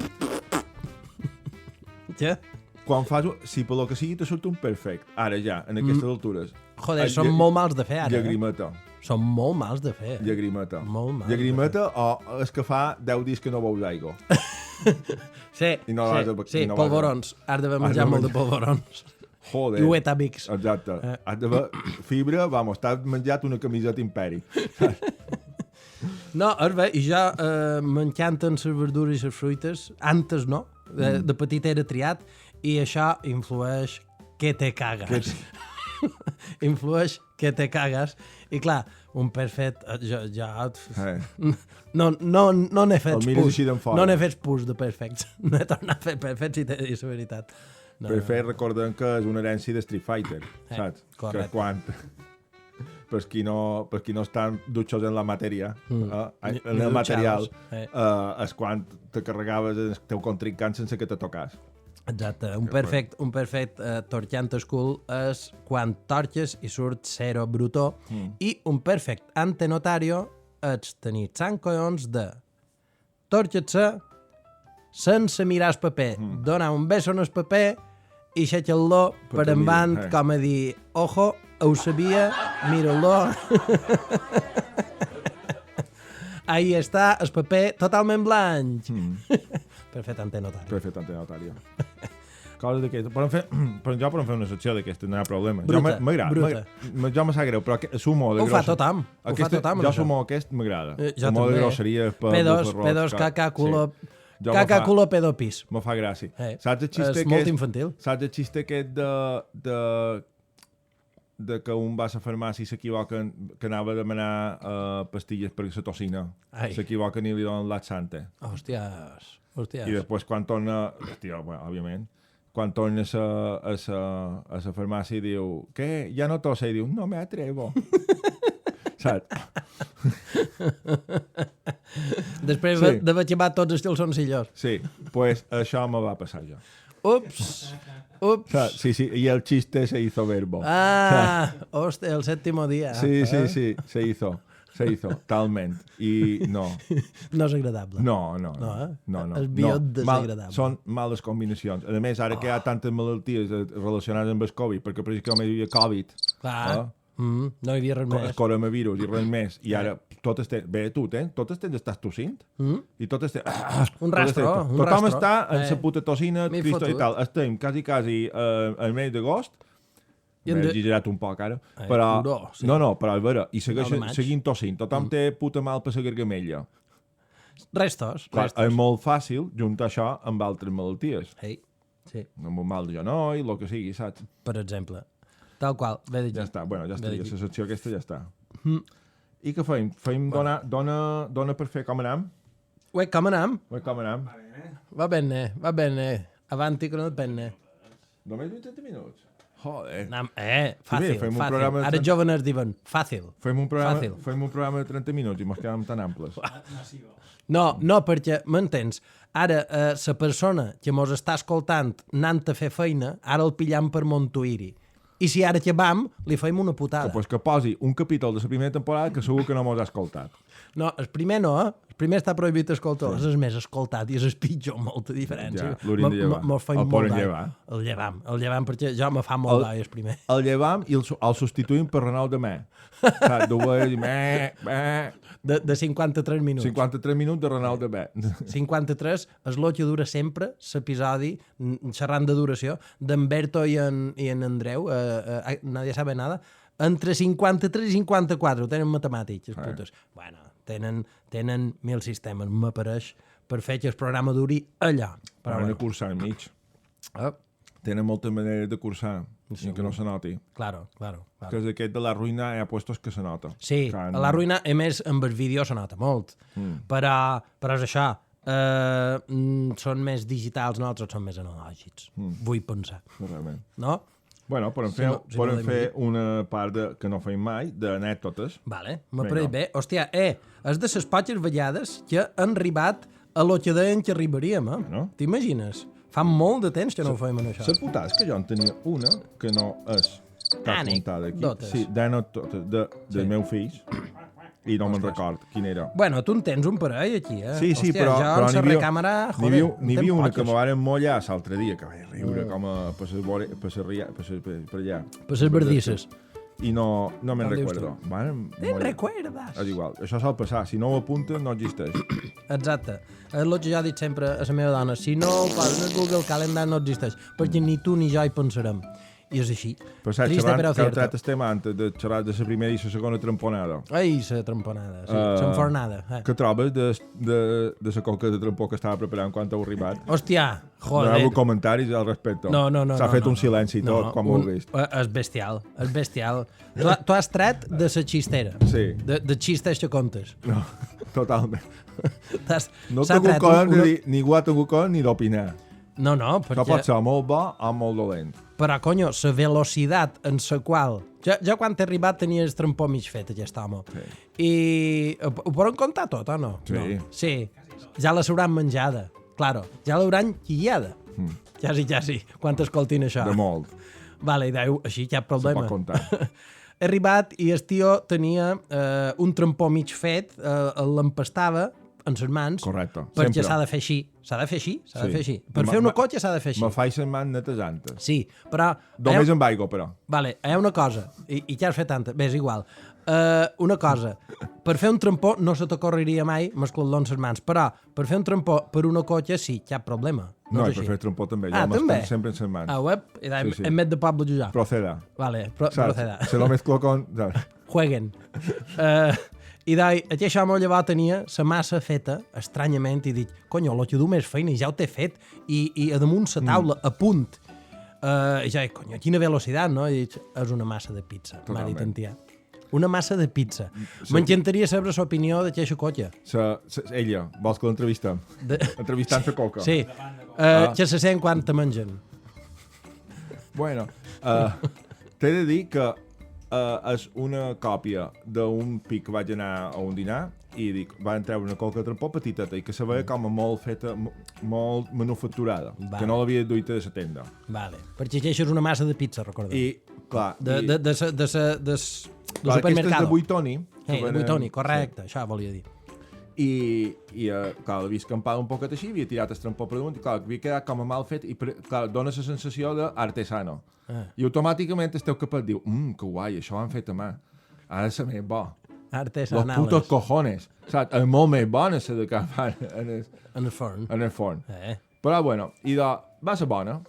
Ja? Quan fas... Si per lo que sigui te surt un perfect, ara ja, en aquestes altures... Joder, són molt mals de fer ara. Llagrimeta. Són molt mals de fer. Llagrimeta. Molt mal. Llagrimeta o és que fa 10 dies que no beus aigua. Sí, I no vas a- sí, i no vas a- polvorons. Has d'haver menjat molt de polvorons. Joder. I Weetabix. Exacte. Has d'haver fibra, vamos, t'has menjat una camiseta Imperi. No, és bé, i jo m'encanten les verdures i les fruites. Antes no, de petit era triat, i això influeix que te cagues. Influeix que te cagues. I clar, un perfet... Jo no n'he fet El mires pus. així d'en fora. No n'he fet pus de perfects. No he tornat a fer perfects, si t'he de dir la veritat. No, Per fer, recordem que és una herència de Street Fighter, saps? correcte. Que quan... per qui no estan dutxos en la matèria, en Ni el material, dutxados, és quan te carregaves el teu contrincant sense que te tocàs. Exacte, un perfect torchant school és quan torches i surt zero brutó, i un perfect antenotario és tenir sant collons de torxar-se sense mirar el paper, donar un beso en el paper i aixecar-lo per en band, com a dir, ojo, ho sabia, mira-lo. Ahí està, el paper totalment blanc. Perfecte antenotari. Perfecte, antenotari. Coses d'aquestes. Podem fer una secció d'aquestes, no hi ha problema. Bruta, M'agrada. Jo me sap greu, però l'humor de Ho fa tothom. Jo l'humor aquest m'agrada. Jo L'humor de també. grosseria, P2, caca, culo, pedopis. Me fa gràcia. És Saps el xiste molt aquest? infantil. Saps el xiste aquest de que un va a la farmàcia i s'equivoquen, que anava a demanar pastilles per la tossina. Ai. S'equivoquen i li donen laxante. Hòsties. I després quan torna, hòstia, bueno, òbviament, quan torna a la farmàcia i diu, què, ja no tosse? I diu, no me atrevo. Saps? Després Sí. de batxebar tots els calzoncillos. Sí, pues això me va passar jo. Ups. Saps? Sí, i el chiste se hizo verbo. Ah, hòstia, el sèptimo dia. Sí, se hizo, talment. I no. No és agradable. No. És biot desagradable. Són males combinacions. A més, ara que hi ha tantes malalties relacionades amb el Covid, perquè per exemple hi havia Covid, Clar. No hi havia res el més. coronavirus i res més, i ara totes tenen... Bé, tu estàs tossint? I totes tenen... Un rastro, un Tothom rastro. està en la puta tossina, M'he Cristo i fotut. tal. Estem quasi al mes d'agost, I hem m'he de- exagerat un poc ara, però... no, sí. No, però a veure, i Final de maig. seguint tossint. Tothom té puta mal per la gargamella. Restos. Clar, és molt fàcil juntar això amb altres malalties. Hey, sí, Amb un mal de genoll, el que sigui, saps? per exemple. Tal qual, ve de Ja està, bueno, ja està. Bé, I la secció aquesta ja està. I què feim? Feim dona per fer com anam? Ué, com anem? Com anam? Va bene. Avanti que no et bene. Només 30 minuts? Joder. Anem, fàcil, fem un fàcil. programa de Ara 30 joveners diuen, fàcil. Fem un Fàcil. programa de 30 minuts i mos quedem tan amples. No, perquè, m'entens? Ara, la persona que mos està escoltant anant a fer feina, ara el pillam per Montuïri. I si ara que vam, li feim una putada. Pues que posi un capítol de la primera temporada que segur que no mos ha escoltat. No, el primer no, El primer està prohibit escoltar, és el més escoltat i és el pitjor, molta diferència. Ja, l'hauríem de llevar. Mos feim El molt poden d'all. llevar. El llevam, perquè jo me fa molt d'all el primer. El llevam i el substituïm per Renault de Mè. Saps? Dues, mè. De 53 minuts. 53 minuts de Renault de Mè. 53 és el que dura sempre l'episodi, xerrant de duració, d'en Berto i en Andreu, nadie sabe nada, entre 53 i 54, ho tenen matemàtics, les putes. Bueno, tenen 1000 sistemes, m'apareix, per fer que el programa duri allà. Però han de cursar enmig. Tenen moltes maneres de cursar, sí, que no se noti. Claro. Que és aquest de la ruïna hi ha puestos que se nota. Sí, a la ruïna, a més, amb el vídeo se nota molt. Però és això, són més digitals, nosaltres som més analògics. Vull pensar. Realment. No? Bueno, podem fer una part que no feim mai, d'anècdotes. Vale, m'apareix bé. Hòstia, és de les poques vegades que han arribat a lo que deien que arribaríem, Bueno. T'imagines? Fa molt de temps que no ho fem en això. La putada és que jo en tenia una que no és cap puntada aquí. Anècdotes. Sí, d'anècdotes dels meus fills. I no me'n record quina era. Bueno, tu en tens un parell aquí, Sí, Hòstia, però jo en la recàmera, n'hi havia una que me varen mollar l'altre dia, que vaig riure com a per allà. Per les verdisses. i no me'n Com dius recuerdo. Bueno, Te'n recuerdas? És igual, això sol passar. Si no ho apuntes, no existeix. Exacte. És el que jo dic sempre a la meva dona. Si no ho posen al Google Calendar no existeix, perquè ni tu ni jo hi pensarem. I és així. Per cert, Triste xerrant, però que heu cierto. tret el tema antes de xerrar de la primera i la segona tramponada. Ai, la tramponada, sí, l'enfornada. Què trobes de la coca de trampó que estava preparant quan heu arribat? Hòstia, joder. Doneu comentaris al respecte. No. S'ha fet un silenci i tot, quan ho heu vist. És bestial, és bestial. Tu has tret de la xistera. Sí. De xistes que contes. No, totalment. No S'ha tinc tret cor una- ni ho ha tingut cor ni d'opinar. No, Això pot ser molt bo o molt dolent. Però, conyo, la velocitat en la qual... Jo quan he arribat tenia el trampó mig fet, aquest home. Sí. I ho poden contar tot, o no? Sí. No. Sí. Ja la s'hauran menjada. Claro, ja l'hauran quillada. Ja sí, quan escoltin això. De molt. Vale, deu, així cap Se problema. pot comptar. He arribat i el tio tenia un trampó mig fet, l'empastava en les mans, Correcte, perquè sempre. s'ha de fer així. S'ha de fer així, s'ha de Sí. fer així. Per fer una cotxa s'ha de fer així. Me faig les mans netesantes. Sí, però... Només amb aigua, però. Vale, hi ha una cosa, i ja has fet tanta, bé, és igual. Una cosa, per fer un trampó no se t'ocorreria mai mesclar-lo en les mans, però per fer un trampó per una cotxa sí, cap problema. No, és i per així. fer trampó també. Ah, Jo també? m'estan sempre en les mans. Ah, web, Sí. en vez de Pablo Jujá. Proceda. Vale, Saps? proceda. Se lo mezclo con... Jueguen. I aquest home llavors tenia la massa feta, estranyament, i dic, conyo, el que du més feina, i ja ho t'he fet, i a damunt la taula, a punt. I jo dic, conyo, quina velocitat, no? I dic, és una massa de pizza, m'ha dit en tia. Una massa de pizza. Sí. M'encantaria saber l'opinió d'aquesta cotxa. Ella, vols que l'entrevistem? Entrevistant la coca. Sí. Que se sent quan te mengen. Bueno, t'he de dir que és una còpia d'un pic que vaig anar a un dinar i dic, van treure una coca de trampó petiteta i que se veia com a molt feta, molt manufacturada, Vale. que no l'havia duit a la tenda. Vale. Perquè això és una massa de pizza, recordem. I, clar... De clar, supermercado. aquesta és de Buitoni. Buitoni, correcte, això volia dir. I clar, l'havia escampat un poquet així, havia tirat el trampó per damunt i clar, havia quedat com a mal fet i clar, dona la sensació d'artesano. I automàticament el teu capet diu, que guai, això ho han fet a mà. Ha de ser més bo. Los Artesanales. putos cojones. Saps? És molt més bona la de que fan en En el forn. el forn. Però bueno, i va ser bona.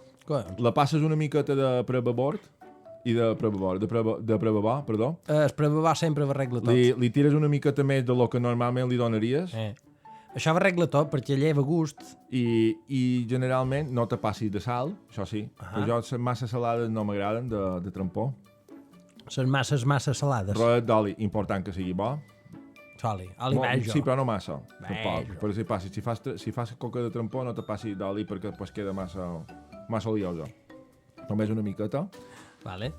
La passes una miqueta de prebabord i de prebabor, perdó. El prevevar sempre ho arregla tot. Li tires una miqueta més de lo que normalment li donaries Això ho arregla tot perquè lleva gust. i generalment no te passis de sal, això sí. Però jo les masses salades no m'agraden de trampó. Les masses massa salades. Rodet d'oli, important que sigui bo. Oli verge. Sí, però no massa. Verge. Tampoc. Per si fas coca de trampó no te passis d'oli perquè després queda massa oliosa. Només una miqueta. Vale.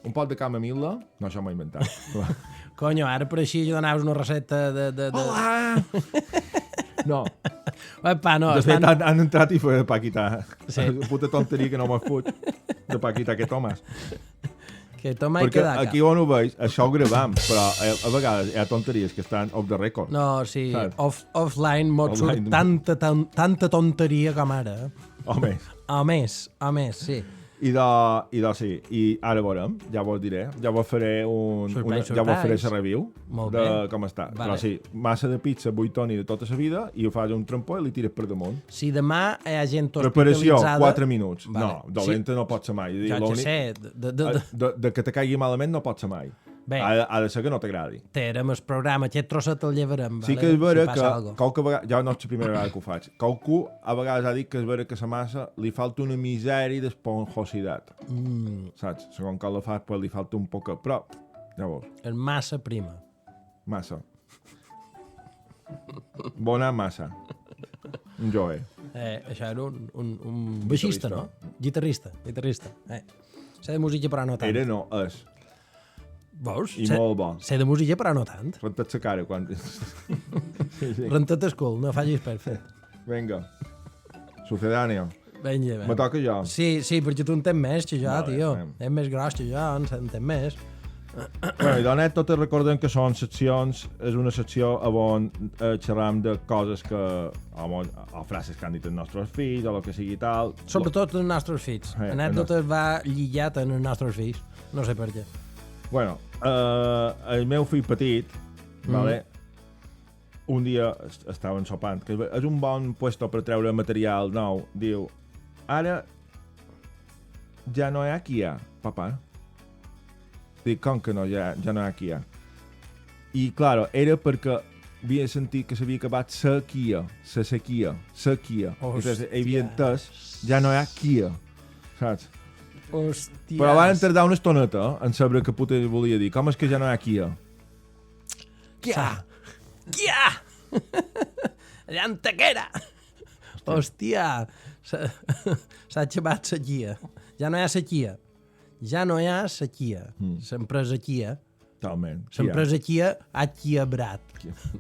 Un pot de camamil·la. No, això m'ho he inventat. Conyo, ara per així jo donaves una recepta de... Hola! No. Epa, no, De fet, han entrat i fue de Paquita. Sí. Puta tonteria que no m'has fot de Paquita que tomes. Que toma i Perquè queda aquí on ho veig, això ho gravam, però a vegades hi ha tonteries que estan off the record. No, sí, Saps? offline mos surt Offline. tanta tonteria com ara. Home. A més, sí. I sí. I ara veurem, ja vos diré. Ja vos faré Surprise. ja vos faré la review Molt de bé. com està. Vale. Però sí, massa de pizza, buitoni de tota la vida i ho fas un trampó i li tires per damunt. Si demà hi ha gent Preparació, hospitalitzada... 4 minuts. Vale. No, dolenta no pot ser mai. Jo ja sé, De que te caigui malament no pot ser mai. Bé. Ha de ser que no t'agradi. Térem el programa, aquest trosset el llevarem. Sí vale? que és vera Si passa que algo. qualque vegada, ja no és la primera vegada que ho faig, qualcú a vegades ha dit que és vera que la massa li falta una misèria d'esponjositat. Saps? Segons com la fas, pues, li falta un poc... Però, llavors, És massa prima. massa. Bona massa. Un jove. Això era un baixista, no? Guitarrista. Sé de música però no tant. Era no, és. Veus? I molt bo. Sé de música però no tant. Renta't la cara quan... sí. Rentat el cul, no facis per fer. Vinga. Sucedània. Vinga, Me toca jo. Sí, perquè tu en tens més que jo, Vale, tio. anem. És més gros que jo, en tens més. Bueno, i d'anècdotes recordem que són seccions, és una secció on xerram de coses que, o frases que han dit els nostres fills, o el que sigui tal. Sobretot els nostres fills. Anècdotes va lligat en els nostres fills. No sé per què. Bueno, el meu fill petit, vale, un dia estaven sopant, que és un bon puesto per treure material nou, diu, ara ja no hi ha Kia, papà. Dic, com que no, ja no hi ha Kia. I, claro, era perquè havia sentit que s'havia acabat la sequia. Entonces, havia entès, ja no hi ha Kia, saps? Hòstia. Però van tardar una estoneta en saber què puta volia dir. Com és que ja no hi ha Kia? Kia! Allà en Taquera! Hòstia! S'ha aixecat la Kia. Ja no hi ha sequia. Ja no hi ha sequia. L'empresa Kia. Talment. L'empresa Kia ha quiebrat.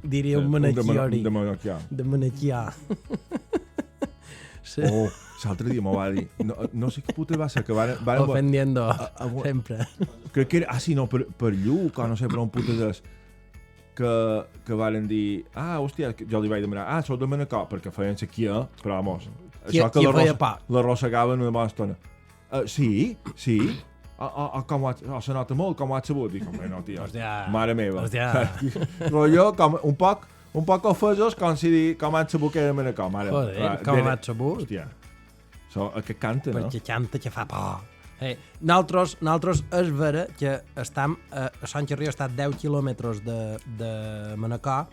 Diria un manachiori. De manachià. Oh, l'altre dia m'ho va dir. No sé què puta va ser, que van... Ofendiendo, sempre. Crec que era... sí, no, per Lluc, o no sé, per un puta des... Que varen dir... hòstia, jo li vaig demanar... sou de Manacor, perquè feien sequia, però, vamos... Això que l'arrossegaven una bona estona. Sí. Se nota molt, com ho has sabut? Dic, home, no, tio, mare meva. Rollo, com un poc ofesos, com si dir, com has sabut que era Manacor, mare. Joder, com has sabut? Hòstia, que canta, no? Perquè canta, que fa por. Nosaltres és vera que estem a Sant Xerrió, està a 10 quilòmetres de Manacor.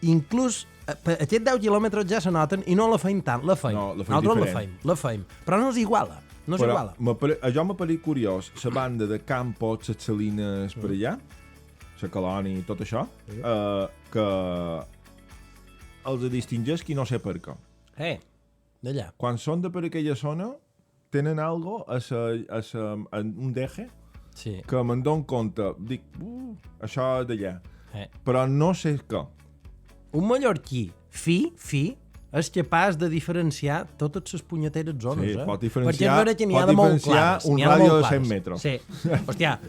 Inclús aquests 10 quilòmetres ja se noten i no la feim tant, la feim. No, la feim. Però no és iguala. Això m'ha parit curiós, la banda de Campos, les Salines per allà, la Colònia i tot això, que els distingeix qui no sé per què. D'allà. Quan són de per aquella zona, tenen algo en un deje que me'n dono compte. Dic, això és d'allà. Però no sé què. Un mallorquí fi, és capaç de diferenciar totes les punyeteres zones. Sí, pot diferenciar un ràdio de 100 metres. Sí. Hòstia.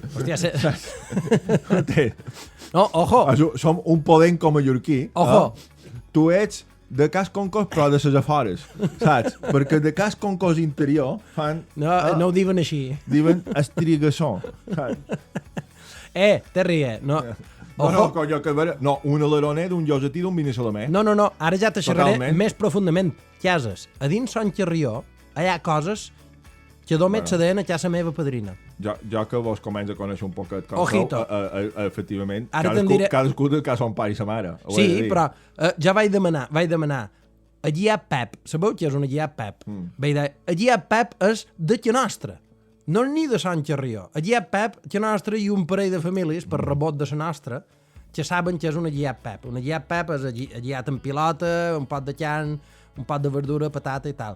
No, ojo. Som un podenco mallorquí. Ojo. Tu ets de Cas Concos, però de les afores, saps? Perquè de Cas Concos interior fan... No ho diuen així. Diuen estrigassó, saps? Te ries, no... No, un aleroner d'un llosetí d'un vinissalamé. No, ara ja te xerraré més profundament. Cases, a dins Sant Xerrió hi ha coses que només se deien a casa meva padrina. Jo que vos començo a conèixer un poquet com Ojito. Efectivament, cadascú de casa son pare i sa mare. Sí, però ja vaig demanar. Allí hi ha Pep. Sabeu què és un allí hi ha Pep? Allí hi ha Pep és de que nostra. No és ni de Sant Xerrió. Allí hi ha Pep, que nostra, i un parell de famílies, per rebot de la nostra, que saben que és un allí hi ha Pep. Un allí hi ha Pep és allí hi ha en pilota, un pot de carn, un pot de verdura, patata i tal.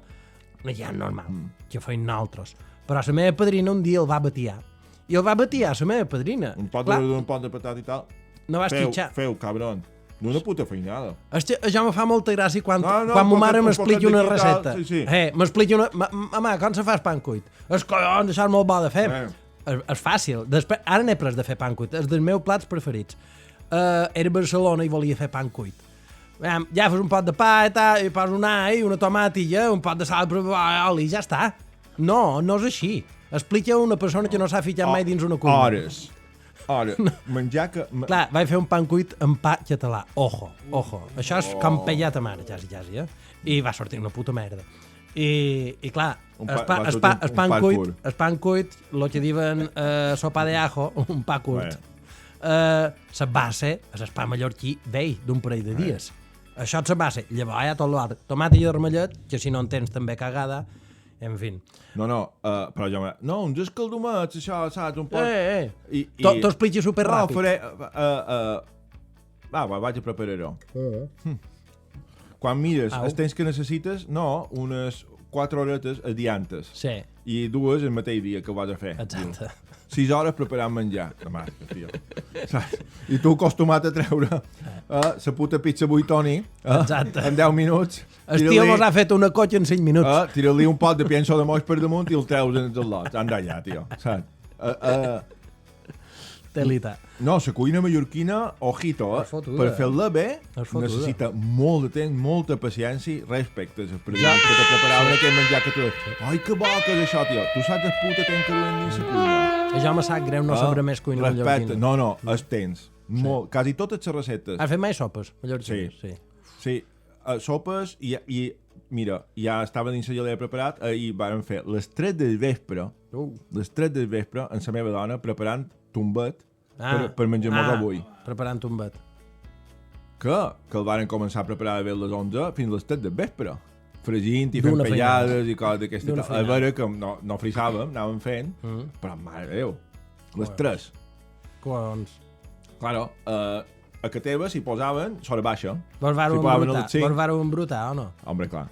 Un allí hi ha normal, que feien nosaltres. Però la meva padrina un dia el va batiar. I el va batiar la meva padrina. Un pot de verdura, un pot de patata i tal. No vas quitxar. Feu, cabron. No una puta feinada. Això me fa molta gràcia quan ma mare m'expliqui una recepta. M'expliqui una... Mama, com se fa el pan cuit? És collons, això és molt bo de fer. És fàcil. Ara n'he pres de fer pan cuit. És dels meus plats preferits. Era a Barcelona i volia fer pan cuit. Ja fas un pot de pa i tal, i poses un all, una tomatilla, un pot de sal, oli, ja està. No és així. Explica a una persona que no s'ha ficat mai dins una cuina. Ara, menjar que... Clar, vaig fer un pan cuit amb pa català. Ojo. Això és com pellat a mare, quasi, I va sortir una puta merda. I clar, el pan cuit, el que diuen sopa de ajo, un pa curt, la base és el pa mallorquí vell d'un parell de dies. Això és la base. Llavors hi ha tot l'altre. Tomàtic i vermellet, que si no en tens també cagada, en fi. Però jo... No, uns escaldomats, això, saps? Un pot... T'ho expliqui superràpid. Vaig a preparar-ho. Quan mires els temps que necessites, unes 4 horetes adiantes. Sí. I 2 el mateix dia que ho vas a fer. Exacte. 6 hores preparant menjar. I tu acostumat a treure la puta pizza buitoni en 10 minuts. El tio mos ha fet una cotxa en 5 minuts. Tira-li un pot de pienso de moix per damunt i el treus en el lot. Anda allà, tio. Telita. No, la cuina mallorquina, ojito, per fer-la bé necessita molt de temps, molta paciència, respecte. Per exemple, que te preparaven aquell menjar que tu dius, ai, que bo que és això, tio. Tu saps el puta temps que duen dins la cuina. Jo me sap greu no sabré més cuina mallorquina. No, el tens. Quasi totes les receptes. Has fet mai sopes mallorquines? Sí. Sopes i mira, ja estava dins la gelea preparat i vàrem fer les 3 del vespre, amb la meva dona preparant tombet per menjar-nos avui. Preparant tombet. Que el varen començar a preparar a les 11 fins a les 3 del vespre. Fregint i fent pellades i coses d'aquesta. A veure que no frisàvem, anàvem fent, però mare de Déu, les 3. Collons. Claro, a que teva s'hi posaven sobre baixa. Vols veure-ho embrutar o no? Hombre, clar.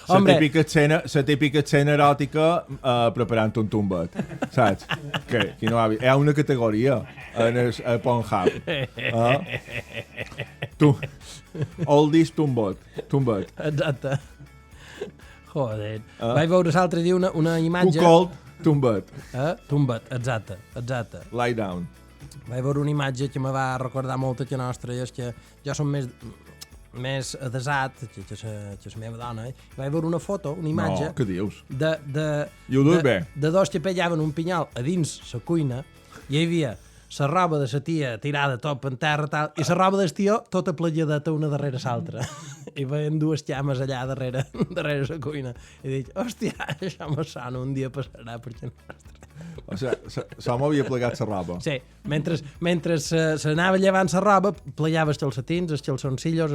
La típica escena eròtica preparant un tombet, saps? Que no hi ha una categoria a Pornhub. Oldies tombet. Exacte. Joder. Vaig veure l'altre dia una imatge... Cuckold, tombet. Tombet, exacte. Lie down. Vaig veure una imatge que me va recordar molt a la nostra, i és que jo som més adesat que la meva dona. Vaig veure una foto, una imatge... No, què dius? I ho duus bé? De dos que pellaven un pinyal a dins la cuina, i hi havia la roba de la tia tirada tot per terra tal, i la roba del tio tota plejadeta una darrere l'altra. I veien dues llames allà darrere la cuina. I dic, hòstia, això me sona, un dia passarà per aquí nostre. O sigui, l'home havia plegat la roba. Sí, mentre s'anava llevant la roba, plejava els calcetins, els calçoncillos,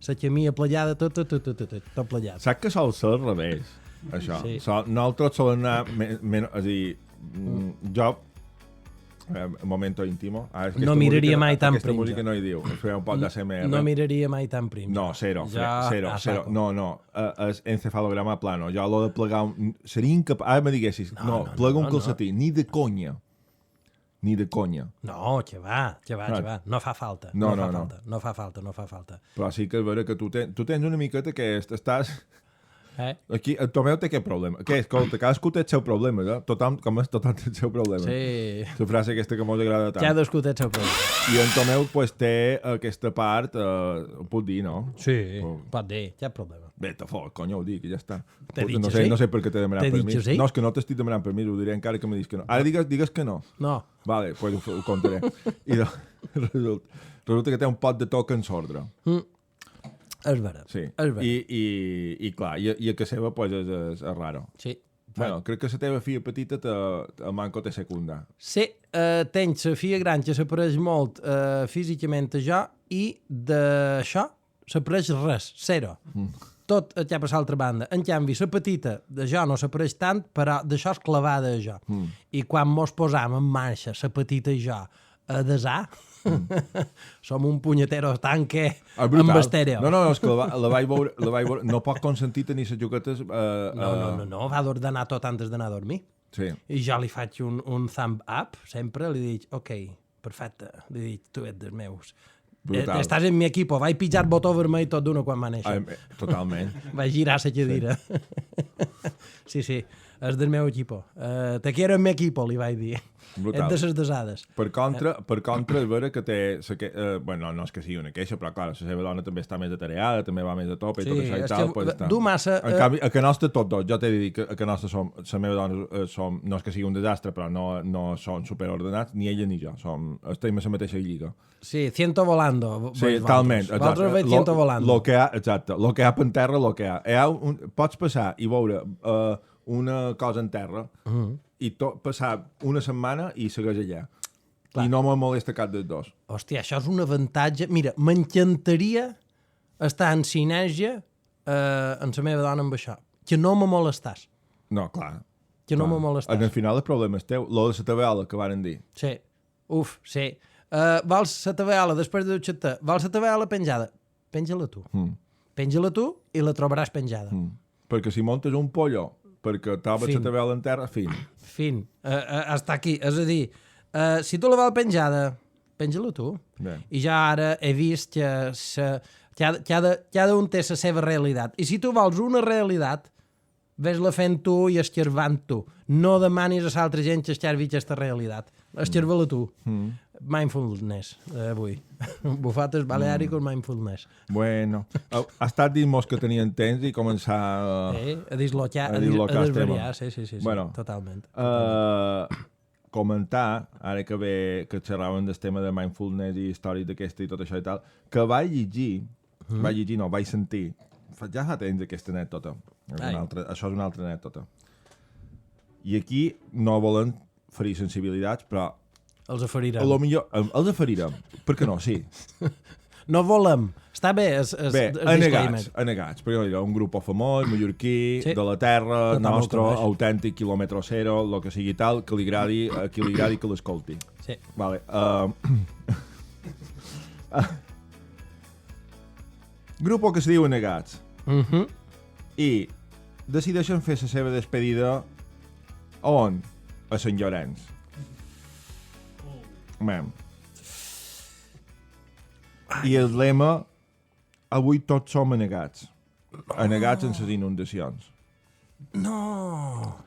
la camia plejada, tot plejat. Saps que sol ser al revés, això? Sí. Nosaltres solen anar... És a dir, jo... momento íntimo. No miraria mai tan prim. Aquesta música no hi diu. Un poc d'ASMR. No miraria mai tan prim. No, zero. No. És encefalograma plano. Jo l'ho de plegar... Seria incapaz... Ara me diguessis, plega un calcetí. Ni de conya. No, que va. No fa falta. No fa falta. Però sí que és vera que tu tens una miqueta que estàs... Aquí, el Tomeu té aquest problema. Escolta, cadascú té el seu problema, tothom té el seu problema. Sí. La frase aquesta que mos agrada tant. Cadascú té el seu problema. I en Tomeu pues, té aquesta part, ho puc dir, no? Sí, pot dir, cap problema. Vete fort, conyo, ho dic, i ja està. No sé per què t'he demanat permís. Sí? No, és que no t'estic demanant permís, ho diré encara que me diguis que no. Ara digues que no. No. Vale, pues ho contaré. I resulta que té un pot de toc en sordre. És vera. Sí. I clar, i a que seva pues, és raro. Sí. Bueno, crec que la teva filla petita a manco té secunda. Sí, tens la filla gran que s'apareix molt físicament a jo i d'això s'apareix res, zero. Tot el que per l'altra banda. En canvi, la petita de jo no s'apareix tant, però d'això és clavada a jo. I quan mos posam en marxa, la petita i jo, a desar, som un punyetero tanque amb estèreo. No, és que la vaig veure, no pot consentir tenir les juguetes... No, va d'ordenar tot antes d'anar a dormir. Sí. I jo li faig un thumb up, sempre, li dic, ok, perfecte, li dic, tu ets dels meus. Estàs en mi equipo, vaig pitjar el botó vermell tot d'una quan va néixer. Totalment. Vaig girar la cadira. Sí, és del meu equipo. Te quiero en mi equipo, li vaig dir. Brutal. És de les desades. Per contra, és vera que té... Bueno, no és que sigui una queixa, però clar, la seva dona també està més atareada, també va més a tope i tot això i tal. Sí, du massa... En canvi, a que nostre tots dos, jo t'he de dir que a que nostre la meva dona som, no és que sigui un desastre, però no són superordenats, ni ella ni jo. Estem a la mateixa lliga. Sí, ciento volando. Sí, talment. Vosaltres veig ciento volando. Exacte. Lo que hi ha per terra, lo que hi ha. Pots passar i veure una cosa en terra i passar una setmana i segueix allà. Clar. I no me molesta cap dels dos. Hòstia, això és un avantatge. Mira, m'encantaria estar en sinergia amb la meva dona amb això. Que no me molestàs. No, clar. Que no me molestàs. Al final el problema és teu. Lo de la tabeola que varen dir. Sí. Sí. Vols la tabeola després de dutxar-te? Vols la tabeola penjada? Penja-la tu. Penja-la tu i la trobaràs penjada. Perquè si montes un pollo perquè trobes la tabeola en terra, fin. Està aquí. És a dir, si tu la vols penjada, penja-la tu. Bé. I ja ara he vist que cada un té la seva realitat. I si tu vols una realitat, ves-la fent tu i esquervant tu. No demanis a l'altra gent que esquervi aquesta realitat. Esquerva-la tu. Mindfulness, avui. Bufates baleàricos, mindfulness. Bueno, ha estat dir-nos que tenien temps i començar a dislocar, a desvariar, sí, bueno, totalment. Comentar, ara que xerraven del tema de mindfulness i històries d'aquesta i tot això i tal, que vaig sentir, ja fa temps aquesta anècdota. Això és una altra anècdota. I aquí no volen ferir sensibilitats, però els aferirem. Els aferirem. Per què no? Sí. No volem. Està bé, anegats. Perquè un grup famós, mallorquí, de la terra, nostre, autèntic, quilòmetre zero, el que sigui tal, que li agradi que l'escolti. Sí. Vale. Grup que se diu Anegats. I decideixen fer la seva despedida on? A Sant Llorenç. I el lema, avui tots som anegats. Anegats en les inundacions. No!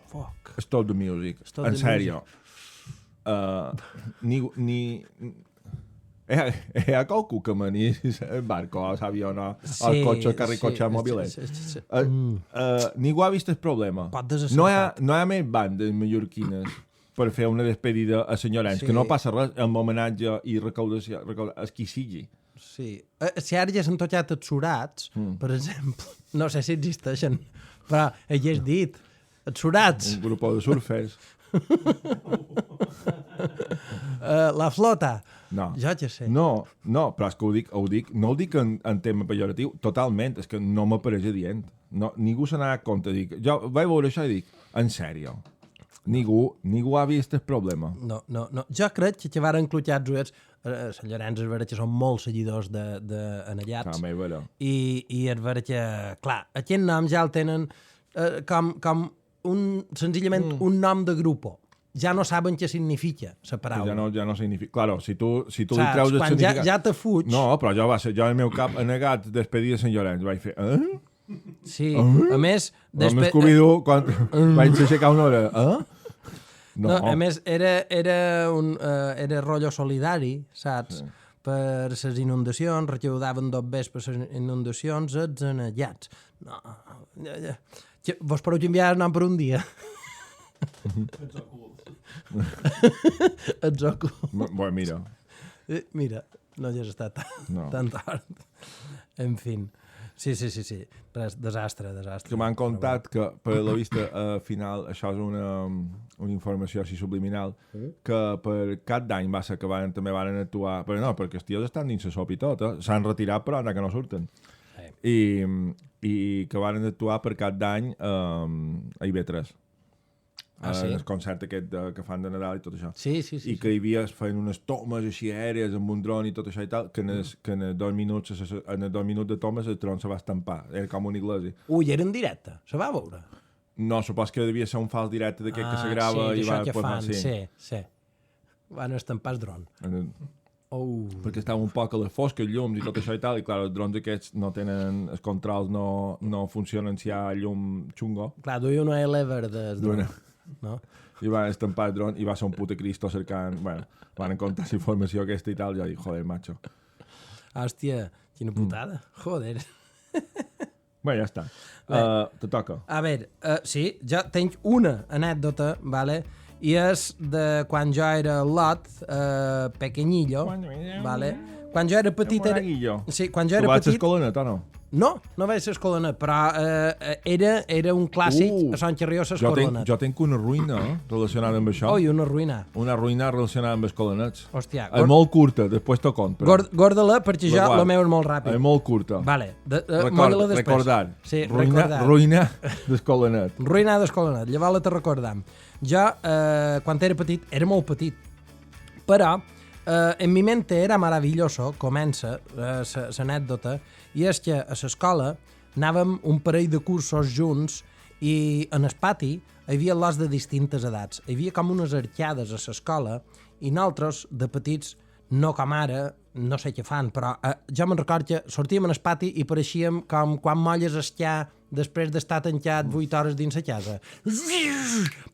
Fuck. Stop the music. En sèrio. Hi ha qualcú que manís el barco, l'avió, el cotxe, carricotxe mòbil. Ningú ha vist el problema. No hi ha més bandes mallorquines per fer una despedida a Sant Llorenç, que no passa res amb homenatge i recaudació, és qui sigui. Sí. Si ara ja s'han tocat els surats, per exemple, no sé si existeixen, però ja has dit, els surats. Un grup de surfers. La flota. No. Jo ja sé. No, però és que no ho dic en tema pejoratiu, totalment, és que no m'apareix adient. Ningú se n'ha compte. Jo vaig veure això i dic, en sèrio, ningú ha vist el problema. No. Jo crec que varen clutjats Sant Llorenç és vera que són molts seguidors d'anellats. I és vera que, clar, aquest nom ja el tenen com senzillament un nom de grupo. Ja no saben què significa la paraula. Ja no significa. Claro, si tu li treus el significat... Ja te fuig. No, però jo al meu cap, anegat, despedir de Sant Llorenç, vaig fer... Sí, a més... Amb Scooby-Doo, quan vaig aixecar una hora... No, a més, era rotllo solidari, saps? Sí. Per les inundacions, recaudaven 2 vespres per les inundacions, els anellats. No. Vos podeu enviar el nom per un dia? Ets ocult. Bueno, mira. Mira, no ja està tan tard. En fi. Sí. Res, desastre. Que m'han contat que, per la vista final, això és una informació així subliminal, que per cap d'any va ser que també van actuar... Però no, perquè els tios estan dins la sopa i tot, s'han retirat però ara que no surten. I que van actuar per cap d'any a IB3. El concert aquest que fan de Nadal i tot això. Sí. I que hi havia feien unes tomes així aèries amb un dron i tot això i tal, que en 2 minuts de tomes el dron se va estampar. Era com una iglesia. Ui, era en directe? Se va veure? No, supos que devia ser un fals directe d'aquest que se grava i va... Sí. Van estampar el dron. Perquè estava un poc a les fosques, llums i tot això i tal, i clar, els drons aquests no tenen... Els controls no funcionen si hi ha llum xungo. Clar, duia una elever del dron. No? I van estampar el dron i va ser un puta Cristo cercant... Bueno, van contar la informació aquesta i tal, jo dic, joder, macho. Hòstia, quina putada. Joder. Bé, ja està. Te toca. A veure, sí, jo tinc una anècdota, vale? I és de quan jo era lot, pequeñillo, vale? Quan jo era petit... Sí, quan jo era petit... Tu vas a escolanet o no? No vaig a escolanet, però era un clàssic a Sant Carrió a escolanet. Jo tinc una ruïna relacionada amb això. Oi, una ruïna. Una ruïna relacionada amb escolanets. Hòstia. És molt curta, després t'ho conto. Guarda-la, perquè jo la meva és molt ràpid. És molt curta. Vale. Recordar. Sí, ruïna d'escolanet. Ruïna d'escolanet, llavors la te recordam. Jo, quan era petit, era molt petit, però en mi mente era maravilloso, comença l'anècdota, i és que a l'escola anàvem un parell de cursos junts i en el pati hi havia lots de distintes edats. Hi havia com unes arcades a l'escola i nosaltres, de petits, no com ara, no sé què fan, però jo me'n record que sortíem en el pati i pareixíem com quan molles esquiar després d'estar tancat 8 hores dins la casa.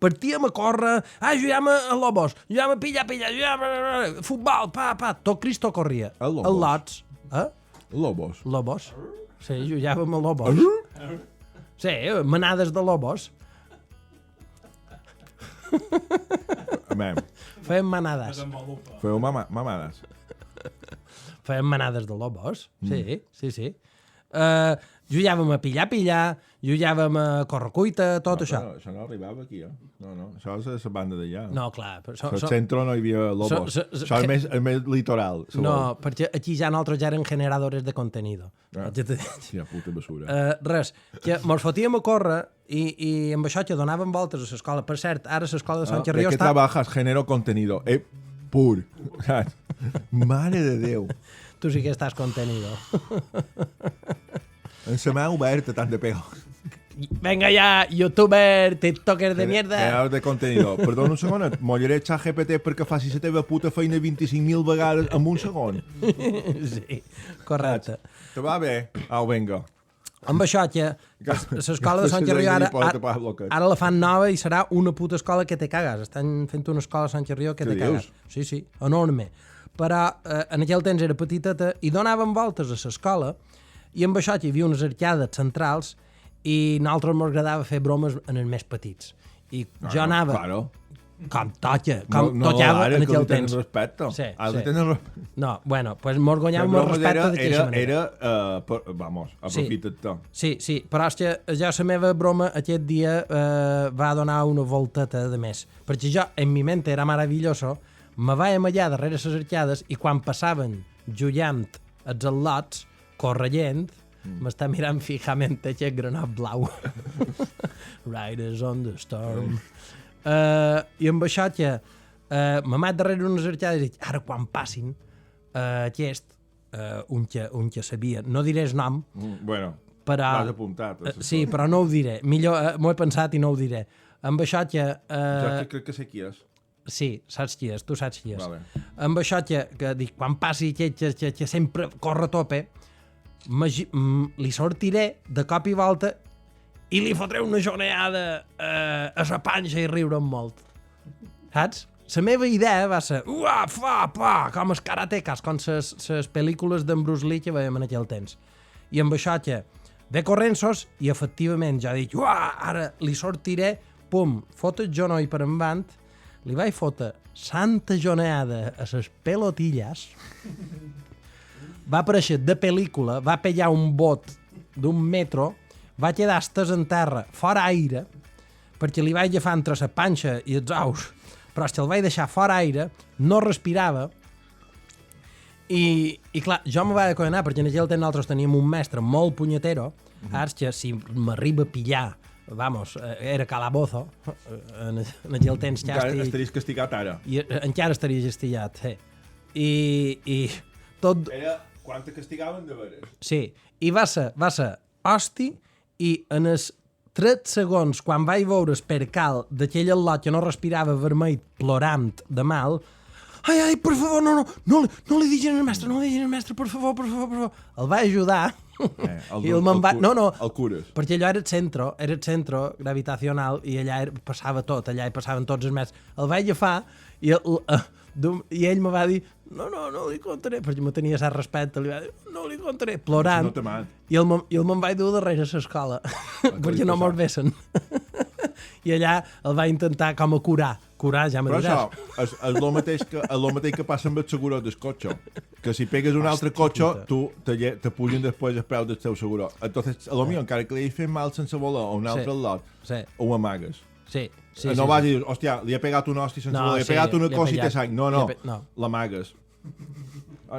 Partíem a córrer, juguem a Lobos, juguem a pillar, juguem a futbol, tot Cristo corria. A Lobos? A Lots. Lobos. Lobos. Sí, jugàvem a Lobos. Sí, manades de Lobos. Fèiem manades. Feu mamades. Fèiem manades de Lobos. Sí. Jugàvem a pillar, jugàvem a correcuita, tot això. Això no arribava aquí, No, això és la banda d'allà. No, clar. Al centre no hi havia Lobos. Això és més litoral. No, perquè aquí ja nosaltres ja eren generadores de contenido. Quina puta basura. Res, que mos fotíem a córrer i amb això que donàvem voltes a l'escola. Per cert, ara l'escola de Sant Xerrió està... ¿De qué trabajas? Genero contenido. Pur. Mare de Déu. Tu sí que estàs contenido. Se m'ha obert tant de pego. Venga ya, youtuber, tiktoker de mierda. Creador de contenido. Perdona un segon, et mollaré ChatGPT perquè faci la teva puta feina 25.000 vegades en un segon. Sí, correcte. Te va bé? Au, venga. Amb això, que l'escola de Sant Xerrió ara la fan nova i serà una puta escola que te cagues. Estan fent una escola a Sant Xerrió que te cagues. Sí, enorme. Però en aquell temps era petiteta i donaven voltes a l'escola i amb això hi havia unes arcades centrals i a nosaltres ens agradava fer bromes en els més petits. I jo anava... Claro. Com tocava en aquell temps. Respecte. Sí. No, bueno, pues mos guanyàvem el respecte d'aquella manera. Vamos, aprofita't-te. Sí, però és que jo la meva broma aquest dia va donar una volteta de més. Perquè jo, en mi mente, era maravilloso, me vaig allà darrere les arcades i quan passaven jugant els al·lots, corrent, m'està mirant fijament aquest granot blau. Riders on the storm. I amb això que me mat darrere unes arcades i dic, ara quan passin aquest, un que sabia, no diré el nom, bueno, però, l'has apuntat. Sí, però no ho diré. Millor, m'ho he pensat i no ho diré. Amb això que... Jo crec que sé qui és. Sí, saps qui és, tu saps qui és. Vale. Amb això que dic, quan passi aquest que sempre corre a tope, li sortiré de cop i volta i li fotré una joneada a la panxa i riure'm molt. Saps? La meva idea va ser com els karatecas, com les pel·lícules d'en Bruce Lee que veiem en aquell temps. I amb això que ve corrent-sos i efectivament jo dic, ara li sortiré, pum, foto el genoll per endavant, li vaig fotre santa joneada a les pelotilles, va aparèixer de pel·lícula, va pegar un bot d'un metro, va quedar estès en terra, fora aire, perquè li vaig agafar entre la panxa i els ous, però és que el vaig deixar fora aire, no respirava, i clar, jo me vaig acollanar, perquè en aquell temps nosaltres teníem un mestre molt punyetero, ara que si m'arriba a pillar, vamos, era calabozo, en aquell temps ja estaries castigat ara. I encara estaria castigat, sí. I tot... Era quan te castigaven de veres. Sí, i va ser hosti, i en els 3 segons, quan vaig veure el percal d'aquell al·lot que no respirava vermell, plorant de mal, ai, per favor, no li diguin al mestre, per favor. El va ajudar. El cures. Perquè allò era el centre gravitacional i allà passava tot, allà hi passaven tots els mestres. El vaig agafar i ell me va dir no li contaré, perquè me tenia cert respecte, li va dir, no li contaré, plorant, i el me'n vaig dur darrere a l'escola, perquè no mos vessen. I allà el va intentar com a curar, ja me diràs. Però això és el mateix que passa amb el seguro del cotxe, que si pegues un altre cotxe, tu te pugen després el preu del teu seguro. Entonces, a lo millor, encara que li hagis fet mal sense voler a un altre lot, ho amagues. Sí. No vas dir, hòstia, li he pegat un hosti sense voler, li he pegat una cosa i té sang. No, l'amagues.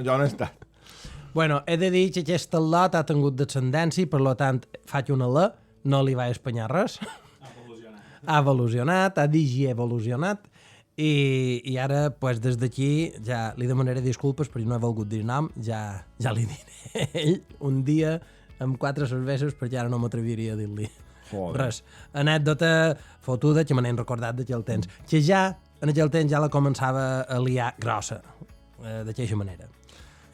Jo no he estat. Bueno, he de dir que aquest lot ha tingut descendència i per tant faig una L, no li vaig espanyar res. Ha evolucionat, ha digievolucionat i ara, pues, des d'aquí ja li demanaré disculpes perquè no he volgut dir nom, ja li diré ell un dia amb 4 cerveses perquè ara no m'atreviria a dir-li res. Anècdota fotuda que me n'he recordat d'aquell temps, que ja en aquell temps ja la començava a liar grossa, d'aquesta manera.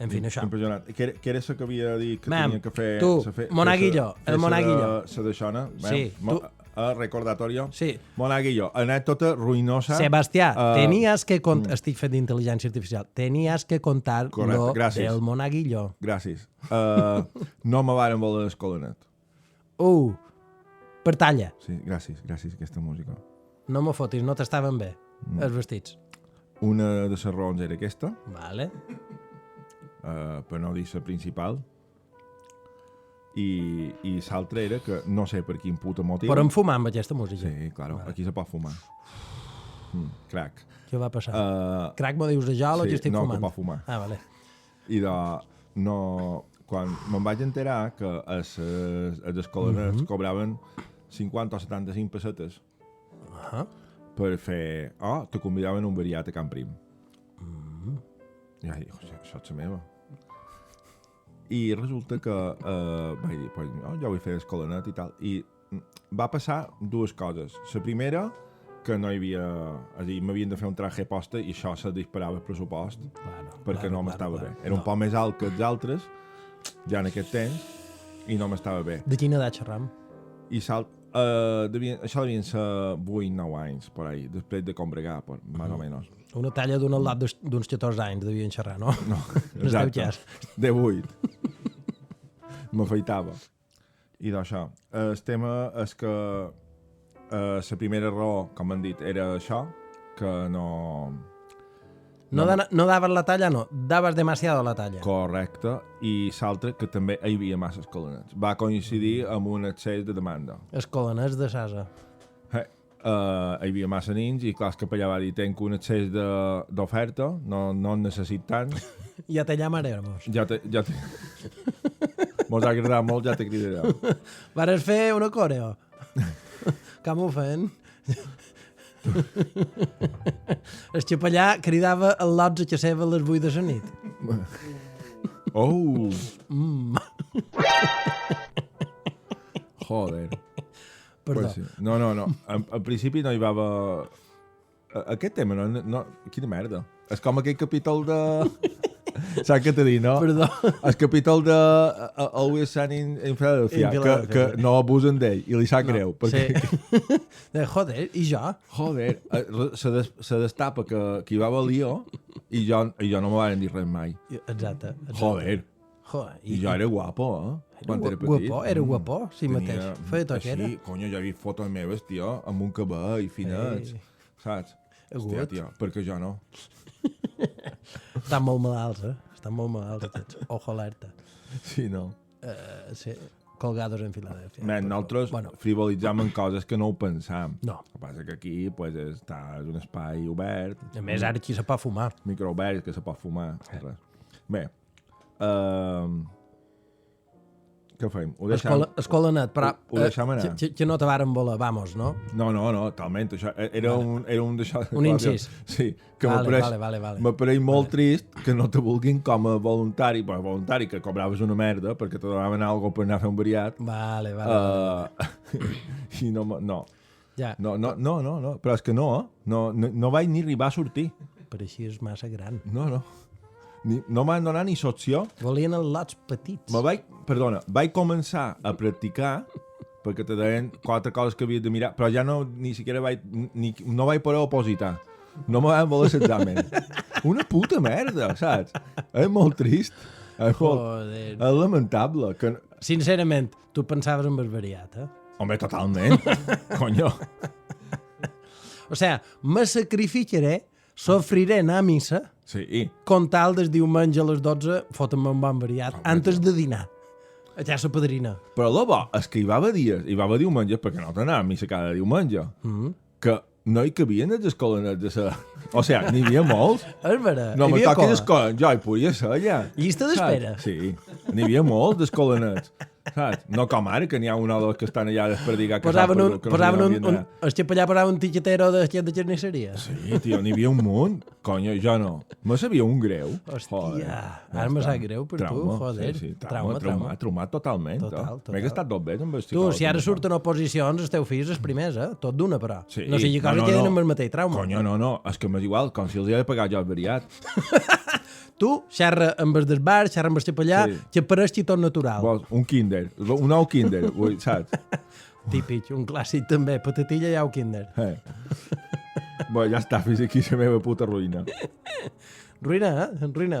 En fi, això. Impressionant. Què era això que havia dit que Mem, tenia que fer... tu, Monaguillo, el Monaguillo. La d'aixona. Sí, tu... Recordatorio. Sí. Monaguillo, anècdota ruïnosa. Sebastià, tenías que contar... Estic fent d'intel·ligència artificial. Tenías que contar lo del Monaguillo. Gràcies. No me varen voler l'escolanet. Per talla. Sí, gràcies, aquesta música. No me fotis, no t'estaven bé, els vestits. Una de les raons era aquesta. Vale. Per no dir la principal. I l'altra era que no sé per quin puto motiu... Podem fumar amb aquesta música. Sí, claro, vale. Aquí se pot fumar. Crac. Què va passar? Crac m'ho dius de jo o que estic fumant? No, que pot fumar. Vale. I no... Quan me'n vaig enterar que els escolanets cobraven 50 o 75 pessetes per fer... te convidaven un variat a Can Prim. I vaig dir, això és la meva. I resulta que vaig dir, jo vull fer escolanet i tal. I va passar dues coses. La primera, que no hi havia... És a dir, m'havien de fer un traje posta i això se disparava el pressupost perquè no m'estava bé. Era un poc més alt que els altres, ja en aquest temps, i no m'estava bé. De quina edat xerram? I això devien ser 8-9 anys, per ahí, després de combregar, més o menys. Una talla d'un al·lot d'uns 14 anys devien xerrar, no? No, exacte. De 8. M'afeitava. I d'això. El tema és que la primera raó, com han dit, era això, que no... No daves la talla, no. Daves demasiado la talla. Correcte. I l'altre, que també hi havia massa escolanets. Va coincidir amb un excés de demanda. Escolanets de Sasa. Hi havia massa nins i clar, que per allà va dir, tenc un excés d'oferta, no en necessit tant. Ja te llamaremos. Ja te... Mos ha agradat molt, ja te cridarem. Vares fer una coreo? Com ho feien? El xapellà cridava el lots a casa a les 8 de la nit. Joder. Perdó. Pues sí. No. En principi no hi va haver... Aquest tema, no... Quina merda. És com aquell capítol de... Saps què t'he dit, no? Perdó. El capítol de Always Sunny in Philadelphia, que no abusen d'ell i li sap greu. Perquè... Sí. Joder, i jo? Joder, se destapa que hi va haver lío i jo no me van dir res mai. Exacte. Joder. I jo era guapo, Quan era petit. Era guapo, sí mateix. Feia tot que era. Sí, conyo, jo he vist fotos meves, tio, amb un cabell finets, saps? Hòstia, tio, perquè jo no. Estan molt malalts, Estan molt malalts tots. Ojo alerta. Sí, no? Sí, colgados en Filadèlfia. Nosaltres frivolitzam en coses que no ho pensam. No. El que passa que aquí és un espai obert. A més, ara aquí se pot fumar. Microobert, que se pot fumar. Bé, què fem? Escolanet, però ho deixam anar. que no te varen voler, vamos, no? No, talment. Això era un d'això... Un incís. Sí, que m'apareix molt trist que no te vulguin com a voluntari, que cobraves una merda perquè te donaven alguna per anar a fer un variat. Vale. I no. Ja. No, però és que no vaig ni arribar a sortir. Per així és massa gran. No. No m'han donat ni l'opció. Volien els lots petits. Vaig començar a practicar perquè te deien 4 coses que havies de mirar, però ja ni siquiera no vaig poder opositar. No me van voler l'examen. Una puta merda, saps? És molt trist. És lamentable. Sincerament, tu pensaves en el variat, Home, totalment. Conyo. O sea, me sacrificaré, sofriré anar a missa, sí. Con tal des diumenge a les 12 foten-me un bon variat, antes de dinar. Allà la padrina. Però la bo és que hi va haver dies, hi va haver diumenges, perquè no t'anava a missa cada diumenge, que no hi cabien els escolanets de ser... O sigui, n'hi havia molts. És vera. No me toques escolanets, jo hi podia ser allà. Llista d'espera. Sí, n'hi havia molts d'escolanets. Saps? No com ara, que n'hi ha un o dos que estan allà desperdigats. Posaven el xapellà posava un tiquetero de carnisseria. Sí, tio, n'hi havia un munt. Conyo, jo no. Me sabia un greu. Hòstia, ara me sap greu per tu, joder. Sí, traumat totalment. M'he gastat 2 veces amb el psicòleg. Tu, si ara surten oposicions, els teus fills els primers, tot d'una, però. No sigui cosa que queden amb el mateix trauma. Conyo, no, és que m'és igual, com si els hi he de pagar jo el variat. Tu xerra amb el desbar, xerra amb el capellà, Sí. que pareixi tot natural. Vols un kinder, un nou kinder, saps? Típic, un clàssic també, patatilla i au kinder. Bueno, ja està, fins aquí la meva puta ruïna. Ruïna,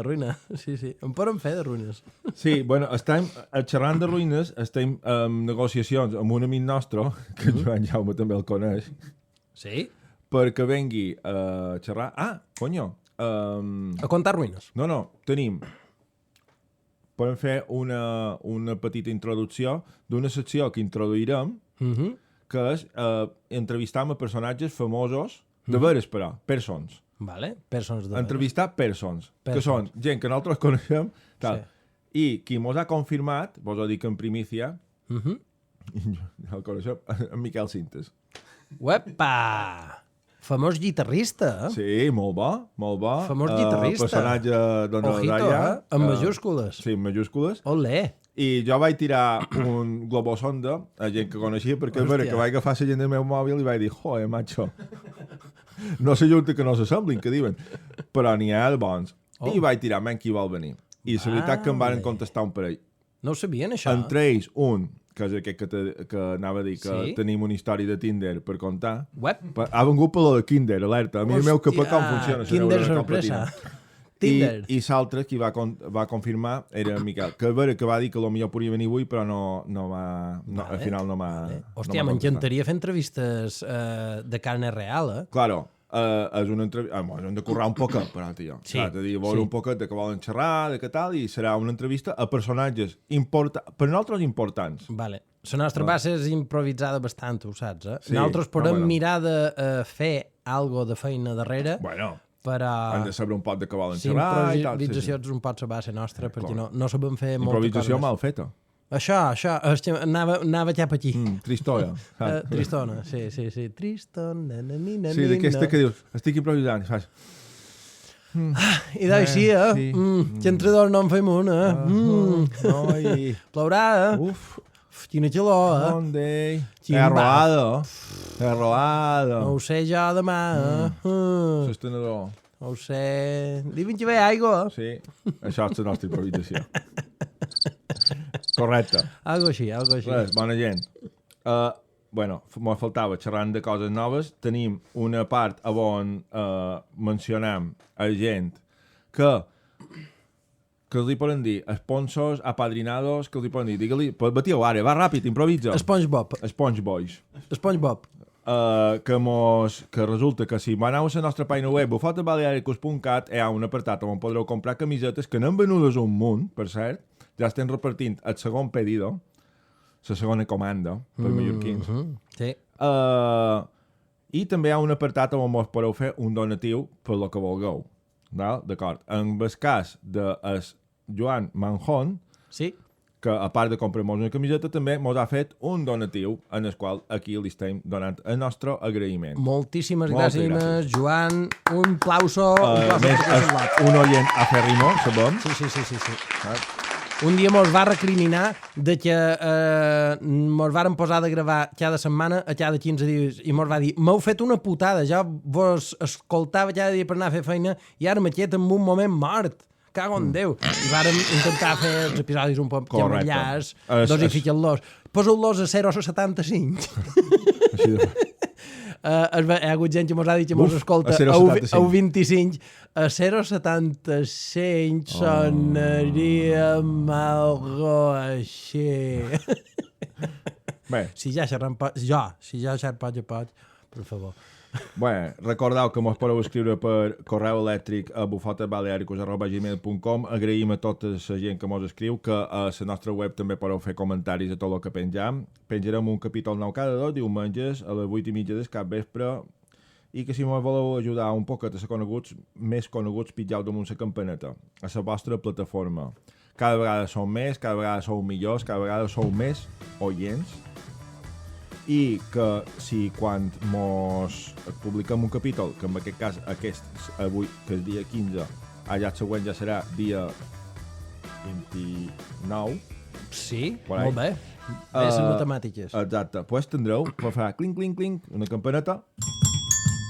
ruïna. Sí, em poden fer de ruïnes. Sí, bueno, estem xerrant de ruïnes, estem en negociacions amb un amic nostre, que Joan Jaume també el coneix, Sí? perquè vengui a xerrar... Ah, conyo! A contar ruïnes. No, tenim... Podem fer una petita introducció d'una secció que introduirem, que és entrevistar a personatges famosos, de veres, però, persons. Vale, persons de... Entrevistar persons, que són gent que nosaltres coneixem, tal. Sí. I qui mos ha confirmat, vos ho dic en primícia, ja el coneixem, en Miquel Cintes. Uepa! Famós guitarrista, eh? Sí, molt bo. Famós guitarrista. Personatge d'una Ojito, dalla. amb majúscules. Sí, amb majúscules. Olé! I jo vaig tirar un globosonda a gent que coneixia, perquè és vera que vaig agafar la gent del meu mòbil i vaig dir, joder, macho, no s'ajunta que no s'assemblin, que diuen, però n'hi ha de bons. I vaig tirar, men, qui vol venir. I la veritat que em van contestar un parell. No ho sabien, això? Entre ells, un, que és aquest que anava a dir que Sí? tenim una història de Tinder per contar. Web? Ha vengut per lo de Kinder, alerta. A mi el meu capó com funciona. la Kinder neurona sorpresa. competina. Tinder. I l'altre qui va confirmar era Miquel, que vera que va dir que potser podria venir avui, però al final no m'ha... Hòstia, m'encantaria fer entrevistes de carne real, eh? Claro, és una entrevista... hem de currar un poquet, però, tio. Sí, Clar, de dir, veure un poquet de què volen xerrar, de què tal, i serà una entrevista a personatges per nosaltres importants. Vale. La nostra base és improvisada bastant, ho saps, eh? Sí, Nosaltres podem bueno. mirar de fer algo de feina darrere, Bueno, però... han de saber un poc de què volen Sí, xerrar i tal. improvisació és un pot la base nostra, perquè no sabem fer molta Improvisació cosa mal feta. més. Això, és que anava cap aquí. Tristoia. Tristona, sí. Tristona, Sí, d'aquesta que dius, estic improvisant, i fas... I doncs sí, sí. Que entre dos no en fem una, Ai, Plourà, uf, Quina calor, onde? Quimba. He roado. No ho sé jo demà, Sostenedor. No ho sé... Diuen que ve aigua. Sí, això és la nostra improvisació. Correcte. Algo així. Res, bona gent. Bueno, m'ho faltava xerrant de coses noves. Tenim una part on mencionam a gent que els hi poden dir sponsors, apadrinados, que els hi poden dir. Digue-li, batiu ara, va ràpid, improvisa. SpongeBob. SpongeBoys. SpongeBob. Que resulta que si aneu a la nostra pàgina web bufotesbalearicos.cat hi ha un apartat on podreu comprar camisetes que n'han venudes un munt, per cert. Ja estem repartint el segon pedido, la segona comanda per mallorquins. Sí. I també hi ha un apartat on vos podeu fer un donatiu per lo que vulgueu. D'acord. En el cas de Joan Manjón, Sí. que a part de comprar-nos una camiseta, també ens ha fet un donatiu en el qual aquí li estem donant el nostre agraïment. Moltíssimes Moltes gràcies, gràcies. Joan. Un plauso. Més, és un oient aferrimo, sabem. Sí. Un dia mos va recriminar de que mos varen posar de gravar cada setmana a cada 15 dies i mos va dir, m'heu fet una putada, jo vos escoltava cada dia per anar a fer feina i ara m'aquieto en un moment mort. Cago en Déu. I vàrem intentar fer els episodis un poc llamallars, dos i fiquem-los. Poseu-los a 0,75. Així de... Hi ha hagut gent que mos ha dit que mos escolta a 25. A 0,75 sonaria algo així. Bé. Si ja xerram poig, per favor. Bé, recordeu que mos podeu escriure per correu elèctric a bufotesbalearicos@gmail.com. Agraïm a tota la gent que mos escriu, que a la nostra web també podeu fer comentaris a tot el que penjam. Penjarem un capítol nou cada 2 diumenges a les 8:30 del capvespre i que si mos voleu ajudar un poquet a ser coneguts, més coneguts, pitjau damunt la campaneta a la vostra plataforma. Cada vegada sou més, cada vegada sou millors, cada vegada sou més oients. I que si quan mos publiquem un capítol, que en aquest cas aquest avui, que és dia 15, allà el següent ja serà dia 29. Sí, Por ahí. molt bé. Bé, les matemàtiques. Exacte. Pues tindreu per fer clink, clink, clink, una campaneta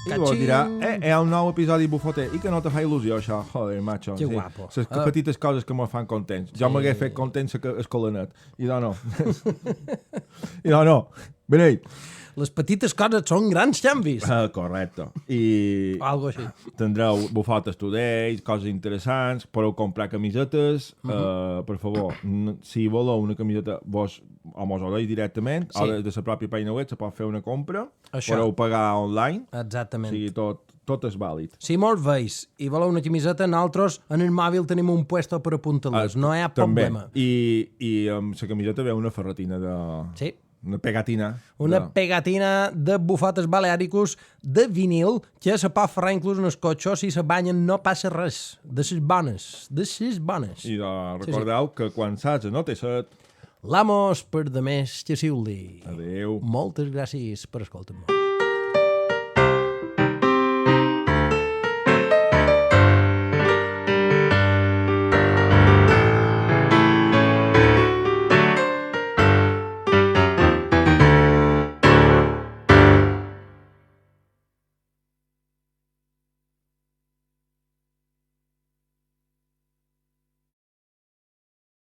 I vos dirà, hi ha un nou episodi bufoter i que no te fa il·lusió això, joder, macho. Que guapo. Les petites coses que me fan contents. Jo m'hagué fet content el colanet. I no. I no. Beneit. Les petites coses són grans canvis. Correcte. I Algo així. tindreu bufotes today, coses interessants, podeu comprar camisetes, per favor, si voleu una camiseta, vos mos ho deis directament, o des de la pròpia pàgina web se pot fer una compra, podeu pagar online, Exactament. o sigui, tot és vàlid. Si molts veus i voleu una camiseta, nosaltres en el mòbil tenim un puesto per apuntar-les, no hi ha problema. I amb la camiseta ve una ferretina de... Sí. Una pegatina. Una pegatina de bufotes baleàricos de vinil que se pot ferrar inclús en el cotxe, si se banyen no passa res. De ses bones. I recordeu que quan saps no té set... L'amos per de més que si ho dir. Adéu. Moltes gràcies per escoltar-me.